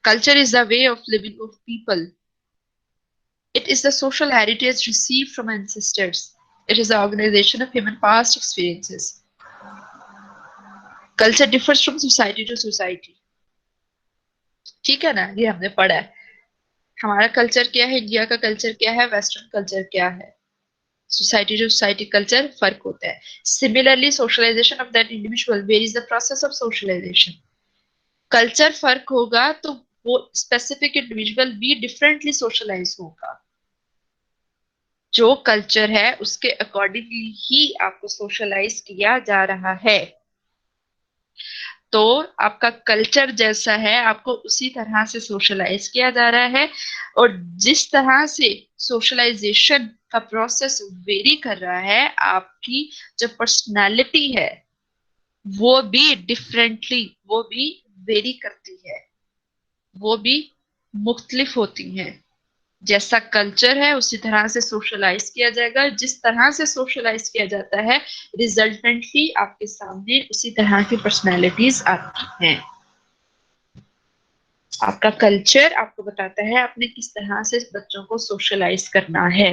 Culture is the way of living of people. It is the social heritage received from ancestors. It is the organization of human past experiences. Culture differs from society to society. ठीक है ना, ये हमने पढ़ा है। हमारा कल्चर क्या है, इंडिया का कल्चर क्या है, वेस्टर्न कल्चर क्या है, सोसाइटी टू सोसाइटी कल्चर फर्क होता है। Similarly socialization of that individual varies the process of socialization. Culture फर्क होगा तो वो स्पेसिफिक इंडिविजुअल भी डिफरेंटली सोशलाइज होगा। जो कल्चर है उसके अकॉर्डिंगली ही आपको सोशलाइज किया जा रहा है। तो आपका कल्चर जैसा है आपको उसी तरह से सोशलाइज किया जा रहा है, और जिस तरह से सोशलाइजेशन का प्रोसेस वेरी कर रहा है, आपकी जो पर्सनालिटी है वो भी डिफरेंटली, वो भी वेरी करती है, वो भी मुख्तलिफ होती है। जैसा कल्चर है उसी तरह से सोशलाइज किया जाएगा। जिस तरह से सोशलाइज किया जाता है रिजल्टेंटली आपके सामने उसी तरह की पर्सनैलिटीज आती हैं। आपका कल्चर आपको बताता है आपने किस तरह से बच्चों को सोशलाइज करना है,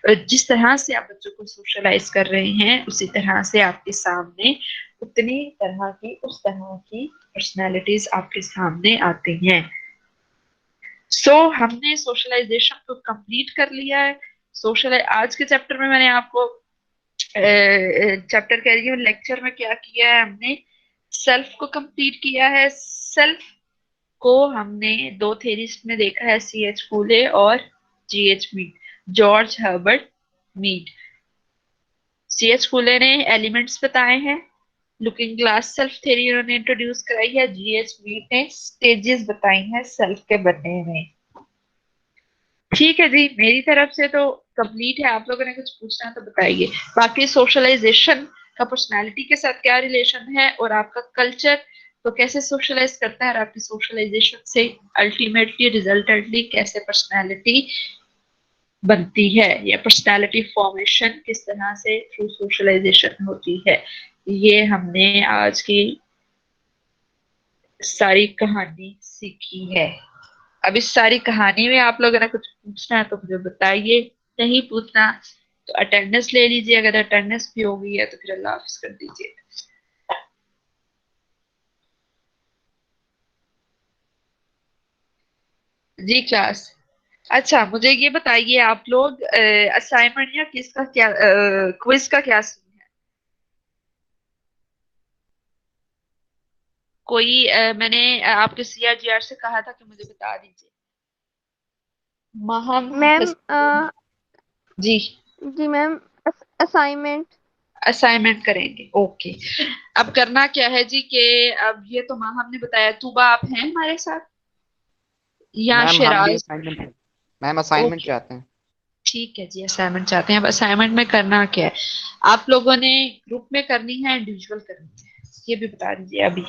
और जिस तरह से आप बच्चों को सोशलाइज कर रहे हैं उसी तरह से आपके सामने उतनी तरह की, उस तरह की पर्सनैलिटीज आपके सामने आती हैं। हमने सोशलाइजेशन को कंप्लीट कर लिया है। आज के चैप्टर में मैंने आपको चैप्टर कह रही हूँ, लेक्चर में क्या किया है, हमने सेल्फ को कंप्लीट किया है। सेल्फ को हमने दो थेरीज में देखा है, C.H. फूले और G.H. Mead, George Herbert Mead. C.H. फूले ने एलिमेंट्स बताए हैं, लुकिंग ग्लास सेल्फ थ्योरी उन्होंने इंट्रोड्यूस कराई है, G.H. मीड ने स्टेजेस बताई हैं सेल्फ के बनने में। ठीक है जी, मेरी तरफ से तो कंप्लीट है। आप लोगों ने कुछ पूछना है तो बताइए। बाकी सोशलाइजेशन का पर्सनालिटी के साथ क्या रिलेशन है, और आपका कल्चर तो कैसे सोशलाइज करता है, और आपकी सोशलाइजेशन से अल्टीमेटली रिजल्टेंटली कैसे पर्सनालिटी बनती है, या पर्सनालिटी फॉर्मेशन किस तरह से थ्रू सोशलाइजेशन होती है, ये हमने आज की सारी कहानी सीखी है। अब इस सारी कहानी में आप लोगों ने कुछ पूछना है तो मुझे बताइए, नहीं पूछना तो अटेंडेंस ले लीजिए, अगर अटेंडेंस भी हो गई है तो फिर अल्लाह हाफिज कर दीजिए। जी क्लास। अच्छा मुझे ये बताइए आप लोग, असाइनमेंट या किसका क्या, क्विज का क्या सीन है? कोई मैंने आपके CRGR से कहा था कि मुझे बता दीजिए। महम मैम जी जी मैम, असाइनमेंट असाइनमेंट करेंगे, ओके। अब करना क्या है जी कि अब ये तो माँ हमने बताया, तूबा आप हैं हमारे साथ या मैम हम भी Siraj? Assignment, ma'am assignment okay चाहते हैं। ठीक है जी, असाइनमेंट चाहते हैं। अब असाइनमेंट में करना क्या है, आप लोगों ने ग्रुप में करनी है, इंडिविजुअल करनी है, ये भी बता दीजिए अभी।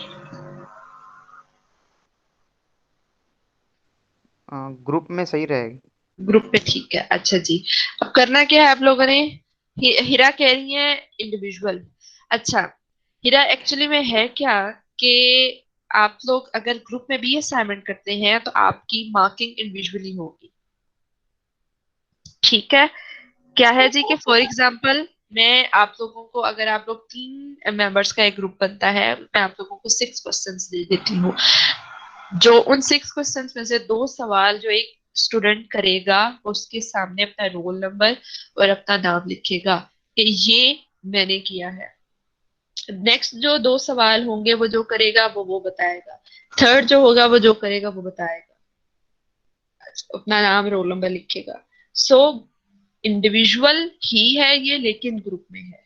ग्रुप में सही रहेगी। ग्रुप पे ठीक है, अच्छा जी। अब करना क्या है आप लोगों ने, हीरा कह रही है इंडिविजुअल। अच्छा हीरा, एक्चुअली में है क्या कि आप लोग अगर ग्रुप में भी असाइनमेंट करते हैं तो आपकी मार्किंग इंडिविजुअली होगी, ठीक है। क्या है जी कि फॉर एग्जांपल मैं आप लोगों को, अगर आप लोग 3 मेंबर्स का एक ग्रुप बनता है, मैं आप लोगों को 6 क्वेश्चंस दे देती हूँ। जो उन 6 क्वेश्चंस में से 2 सवाल जो एक स्टूडेंट करेगा, उसके सामने अपना रोल नंबर और अपना नाम लिखेगा कि ये मैंने किया है। नेक्स्ट जो 2 सवाल होंगे वो जो करेगा वो बताएगा। थर्ड जो होगा वो जो करेगा वो बताएगा, अपना नाम रोल नंबर लिखेगा। सो इंडिविजुअल ही है ये, लेकिन ग्रुप में है।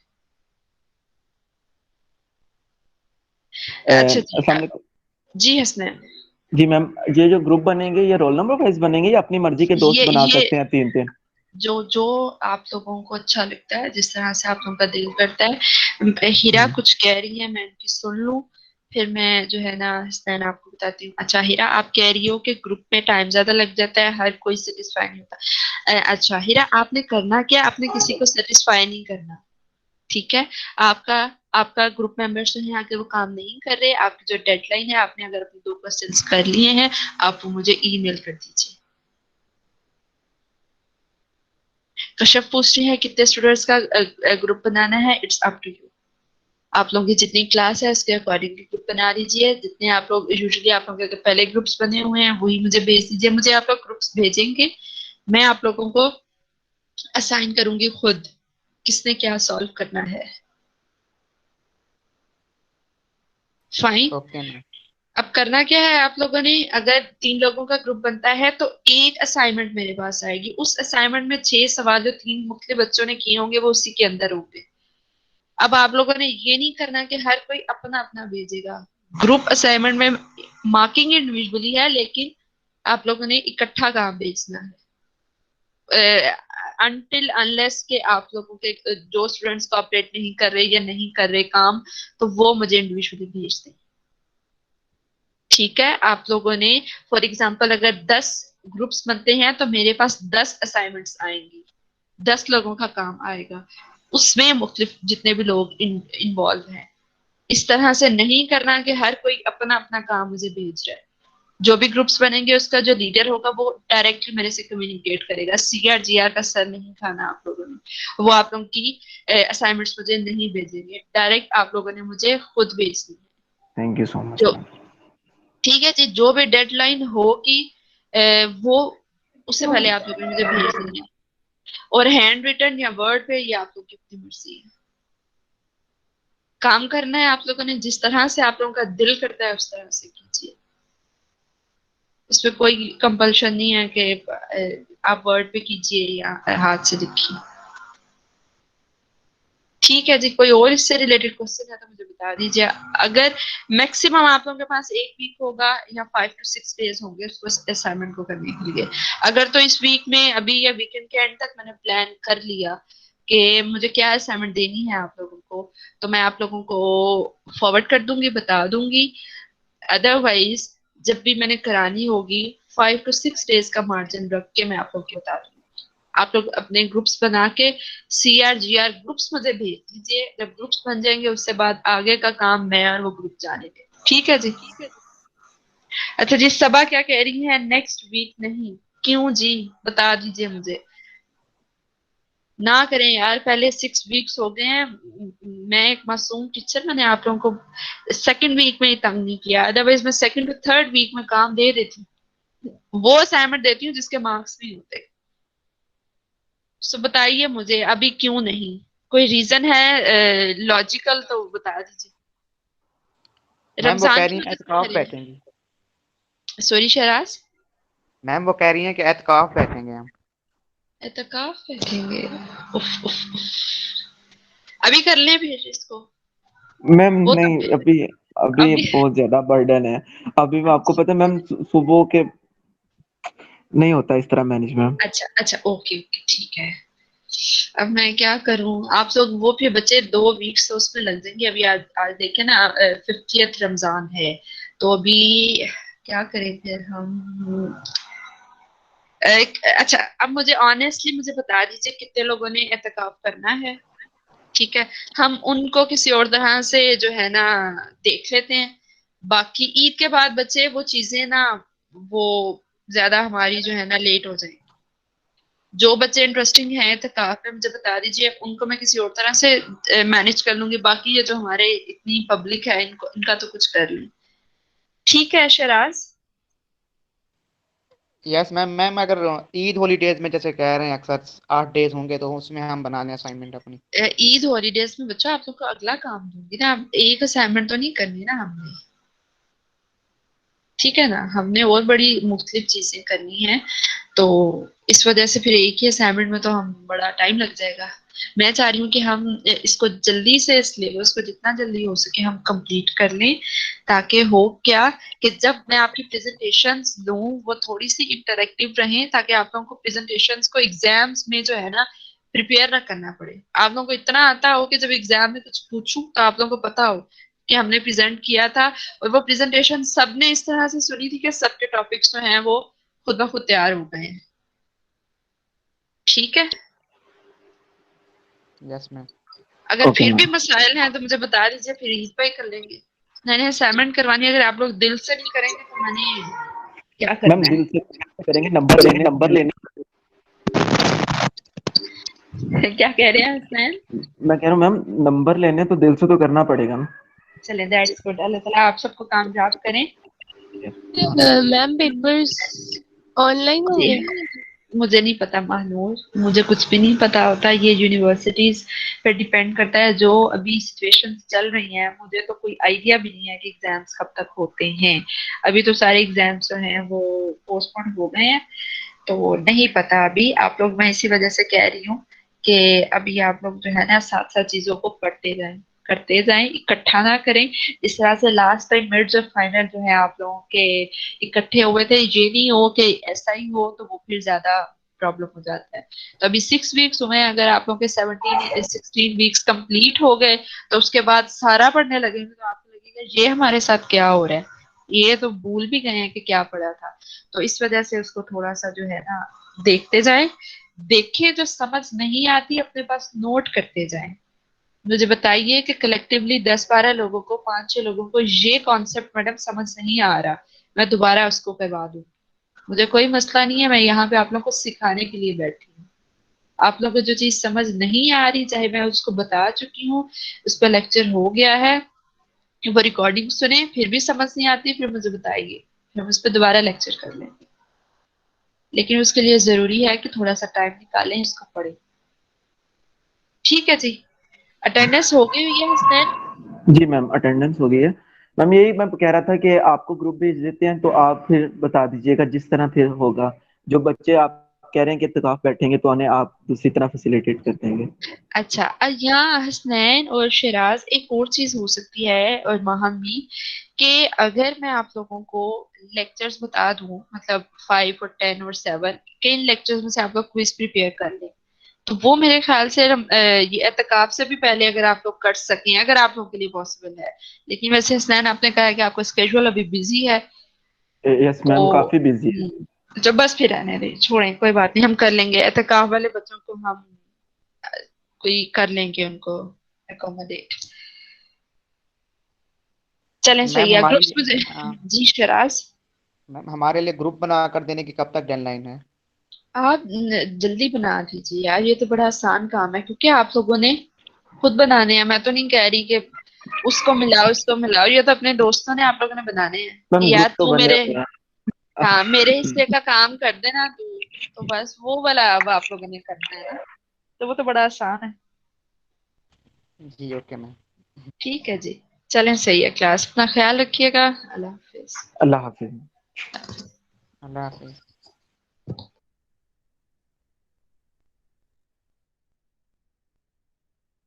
अच्छा जी, अस्सलाम वालेकुम। जी हसनैन। जी मैम, ये जो ग्रुप बनेंगे ये रोल नंबर वाइज बनेंगे या अपनी मर्जी के दोस्त ये बना ये सकते हैं 3-3? जो जो आप लोगों को अच्छा लगता है, जिस तरह से आप लोगों का दिल करता है। हीरा कुछ कह रही है, मैं उनकी सुन लूं, फिर मैं जो है ना हसनैन आपको बताती हूँ। अच्छा हीरा, आप कह रही हो कि ग्रुप में टाइम ज्यादा लग जाता है, हर कोई सेटिस्फाई नहीं होता। अच्छा हीरा, आपने करना क्या, आपने किसी को सेटिस्फाई नहीं करना, ठीक है। आपका आपका ग्रुप मेंबर्स जो है आगे वो काम नहीं कर रहे, आपकी जो डेडलाइन है, आपने अगर अपने 2 क्वेश्चंस कर लिए हैं, आप वो मुझे ईमेल कर दीजिए। कश्यप पूछ रही है कितने स्टूडेंट्स का ग्रुप बनाना है, इट्स अप टू यू। आप लोगों की जितनी क्लास है उसके अकॉर्डिंग ग्रुप बना लीजिए। जितने आप लोग यूजुअली आप लोगों के पहले ग्रुप्स बने हुए हैं वही मुझे भेज दीजिए। मुझे आप लोग ग्रुप्स भेजेंगे, मैं आप लोगों को असाइन करूंगी खुद किसने क्या सॉल्व करना है। फाइन। Okay ma'am. अब करना क्या है आप लोगों ने, अगर 3 लोगों का ग्रुप बनता है तो एक असाइनमेंट मेरे पास आएगी। उस असाइनमेंट में 6 सवाल जो 3 मुख्तलिफ बच्चों ने किए होंगे वो उसी के अंदर होंगे। अब आप लोगों ने ये नहीं करना कि हर कोई अपना अपना भेजेगा। ग्रुप असाइनमेंट में मार्किंग इंडिविजुअली है, लेकिन आप लोगों ने इकट्ठा काम भेजना है। अनटिल अनलेस के आप लोगों के जो स्टूडेंट्स कोऑपरेट नहीं कर रहे या नहीं कर रहे काम, तो वो मुझे इंडिविजुअली भेज दें, ठीक है। आप लोगों ने फॉर एग्जाम्पल अगर 10 ग्रुप्स बनते हैं तो मेरे पास 10 असाइनमेंट्स आएंगी, 10 लोगों का काम आएगा, उसमें मुख्तलिफ जितने भी लोग इन्वॉल्व हैं। इस तरह से नहीं करना कि हर कोई अपना अपना काम मुझे भेज रहा है। जो भी ग्रुप्स बनेंगे उसका जो लीडर होगा वो डायरेक्टली मेरे से कम्युनिकेट करेगा। CR GR का सर नहीं खाना आप लोगों ने, वो आप लोगों की असाइनमेंट्स मुझे नहीं भेजेंगे, डायरेक्ट आप लोगों ने मुझे खुद भेजनी है। थैंक यू सो मच जो मैम। ठीक है जी, जो भी डेडलाइन होगी वो उससे पहले आप लोगों ने मुझे भेजनी है। और हैंड रिटन या वर्ड पे ये आप लोगों की अपनी मर्जी है। काम करना है आप लोगों ने, जिस तरह से आप लोगों का दिल करता है उस तरह से कीजिए। इसमें कोई कंपल्शन नहीं है कि आप वर्ड पे कीजिए या हाथ से लिखिए, ठीक है जी। कोई और इससे रिलेटेड क्वेश्चन है तो मुझे बता दीजिए। अगर मैक्सिमम आप लोगों के पास 1 वीक होगा या 5 to 6 डेज होंगे उसको असाइनमेंट को करने के लिए। अगर तो इस वीक में अभी या वीकेंड के एंड तक मैंने प्लान कर लिया कि मुझे क्या असाइनमेंट देनी है आप लोगों को, तो मैं आप लोगों को फॉरवर्ड कर दूंगी, बता दूंगी। अदरवाइज जब भी मैंने करानी होगी 5 to 6 डेज का मार्जिन रख के मैं आप लोग को बता दूंगी। आप लोग अपने ग्रुप्स बना के CR GR ग्रुप्स मुझे भेज दीजिए। जब ग्रुप्स बन जाएंगे उससे बाद आगे का काम मैं और वो ग्रुप जानेंगे, ठीक है जी। अच्छा जी, सबा क्या कह रही है, नेक्स्ट वीक नहीं, क्यों जी, बता दीजिए मुझे। ना करें यार, पहले 6 वीक्स हो गए हैं। मैं एक मासूम टीचर, मैंने आप लोगों को सेकंड वीक में ही तंग नहीं किया, अदरवाइज मैं सेकंड टू थर्ड वीक में काम दे देती हूँ। वो असाइनमेंट देती हूँ जिसके मार्क्स नहीं होते। सो बताइए मुझे अभी क्यों नहीं, कोई रीजन है लॉजिकल तो बता दीजिए। मैम वो रमजान कह की रही हैं वजह से एतकाफ करें, बैठेंगी। सॉरी शहराज। मैम वो कह रही हैं कि एतकाफ बैठेंगे हम। एतकाफ बैठेंगे, उफ, उफ, उफ। अभी कर लें फिर इसको, मैम वो तो नहीं, अभी अभी अभी बहुत ज्यादा बर्डन है। अभी मैं आपको अच्छा पता है मैम, सुबह के नहीं होता इस तरह मैनेज मैम। अच्छा अच्छा, ओके ओके ठीक है। अब मैं क्या करूं, आप लोग वो फिर बच्चे 2 वीक्स तो उसमें लग जाएंगे। अभी आज आज देखे ना 50th रमजान है, तो अभी क्या करें फिर हम। अच्छा, अब मुझे ऑनेस्टली मुझे बता दीजिए कितने लोगों ने एहतिकाफ करना है, ठीक है। हम उनको किसी और तरह से जो है ना देख लेते हैं। बाकी ईद के बाद बच्चे वो चीजें ना, वो ज्यादा हमारी जो है ना लेट हो जाएगी। जो बच्चे इंटरेस्टिंग हैं एहतिकाफ में मुझे बता दीजिए, उनको मैं किसी और तरह से मैनेज कर लूंगी। बाकी ये जो हमारे इतनी पब्लिक है इनको इनका तो कुछ कर लूँ, ठीक है शराज। Yes ma'am. मैम अगर ईद हॉलीडेज में जैसे कह रहे हैं अक्सर 8 डेज होंगे तो उसमें हम बना लें असाइनमेंट अपनी। ईद हॉलीडेज में बच्चों आप लोग को अगला काम दूंगी ना, अब एक असाइनमेंट तो नहीं करनी ना हमने। ठीक है ना, हमने और बड़ी मुख्तलिफ चीजें करनी है, तो इस वजह से फिर एक ही असाइनमेंट में तो हम बड़ा टाइम लग जाएगा। मैं चाह रही हूँ कि हम इसको जल्दी से, इस सिलेबस को जितना जल्दी हो सके हम कंप्लीट कर लें, ताकि हो क्या कि जब मैं आपकी प्रेजेंटेशंस लूँ वो थोड़ी सी इंटरेक्टिव रहें, ताकि आप लोगों को प्रेजेंटेशंस को एग्जाम्स में जो है ना प्रिपेयर ना करना पड़े। आप लोगों को इतना आता हो कि जब एग्जाम में कुछ पूछूं तो आप लोगों को पता हो कि हमने प्रेजेंट किया था, और वो प्रेजेंटेशन सबने इस तरह से सुनी थी कि सबके टॉपिक्स जो हैं वो खुद ब खुद तैयार हो गए हैं। ठीक है, यस मैम। अगर ओके फिर भी मैम। मसाइल हैं तो मुझे बता दीजिए, फिर ईद पे ही कर लेंगे। मैंने असाइनमेंट करवानी है, अगर आप लोग दिल से नहीं करेंगे तो मैंने क्या मैम करना दिल से करेंगे, नंबर लेने है। क्या कह रहे हैं हसनैन? मैं कह रहा हूँ मैम, नंबर लेने तो दिल से तो करना पड़ेगा ना। चले, दैट्स गुड, अल्लाह ताला आप सबको कामयाब करें। मैम पेपर्स ऑनलाइन जी, होंगे? मुझे नहीं पता महानूर, मुझे कुछ भी नहीं पता होता, ये यूनिवर्सिटीज पे डिपेंड करता है। जो अभी सिचुएशन चल रही हैं मुझे तो कोई आइडिया भी नहीं है कि एग्जाम्स कब तक होते हैं। अभी तो सारे एग्जाम्स जो हैं वो पोस्टपोन हो गए हैं, तो नहीं पता अभी। आप लोग, मैं इसी वजह से कह रही हूँ कि अभी आप लोग जो है ना साथ साथ चीजों को पढ़ते जाएं, करते जाएं, इकट्ठा ना करें। इस तरह से लास्ट टाइम मिड और फाइनल जो है आप लोगों के इकट्ठे हुए थे, ये नहीं हो कि ऐसा ही हो तो वो फिर ज्यादा प्रॉब्लम हो जाता है। तो अभी 6 वीक्स हुए हैं, अगर आप लोगों के 16 वीक्स कंप्लीट हो गए तो उसके बाद सारा पढ़ने लगेंगे तो आपको लगेगा ये हमारे साथ क्या हो रहा है, ये तो भूल भी गए हैं कि क्या पढ़ा था। तो इस वजह से उसको थोड़ा सा जो है ना देखते जाएं, देखें, जो समझ नहीं आती अपने पास नोट करते जाएं। मुझे बताइए कि कलेक्टिवली 10-12 लोगों को, 5-6 लोगों को ये कॉन्सेप्ट मैडम समझ नहीं आ रहा, मैं दोबारा उसको करवा दूं, मुझे कोई मसला नहीं है। मैं यहाँ पे आप लोगों को सिखाने के लिए बैठी हूँ। आप लोगों को जो चीज समझ नहीं आ रही, चाहे मैं उसको बता चुकी हूँ, उस पर लेक्चर हो गया है, वो रिकॉर्डिंग सुने, फिर भी समझ नहीं आती, फिर मुझे बताइए, फिर हम उस पर दोबारा लेक्चर कर लेंगे। लेकिन उसके लिए जरूरी है कि थोड़ा सा टाइम निकालें, इसको पढ़ें। ठीक है जी, अटेंडेंस हो गई हुई है हसनैन? जी मैम, अटेंडेंस हो गई है। मैम यही मैं कह रहा था कि आपको ग्रुप भेज देते हैं तो आप फिर बता दीजिएगा जिस तरह फिर होगा। जो बच्चे आप कह रहे हैं कि इत्तेकाफ बैठेंगे तो उन्हें आप दूसरी तरह फैसिलिटेट कर देंगे। अच्छा, यहाँ हसनैन और शिराज एक और चीज हो सकती है, और महम भी, कि अगर मैं आप लोगों को लेक्चर्स बता दूं, मतलब 5 और 10 और 7 के इन लेक्चर्स में से आप लोग क्विज प्रिपेयर कर लें, तो वो मेरे ख्याल से ये एतकाफ से भी पहले अगर आप लोग कर सकें, अगर आप लोगों के लिए पॉसिबल है। लेकिन वैसे हसनैन आपने कहा है कि आपका स्केड्यूल अभी बिजी है, यस मैम, तो काफी बिजी है। तो बस फिर रहने दें, छोड़ें, कोई बात नहीं, हम कर लेंगे। एतकाफ वाले बच्चों को हम कोई कर लेंगे, उनको अकोमोडेट। चलें, सही मैम है, हमारे ग्रुप्स लिए मुझे। जी शराज, मैम हमारे लिए ग्रुप बना कर देने की कब तक डेडलाइन है? आप जल्दी बना दीजिए यार, ये तो बड़ा आसान काम है, क्योंकि आप लोगों ने खुद बनाने हैं। मैं तो नहीं कह रही कि उसको मिलाओ इसको मिलाओ, ये तो अपने दोस्तों ने, आप लोगों ने बनाने हैं मैम कि ग्रुप यार तो तू बने मेरे, हुए हाँ मेरे हैं। हिस्से का काम कर देना तू, तो बस वो वाला अब आप लोगों ने करना है ना, तो वो तो बड़ा आसान है। जी ओके मैम। ठीक है जी, चलें, सही है, क्लास अपना ख्याल रखिएगा, अल्लाह हाफिज। अल्लाह हाफिज। अल्लाह हाफिज।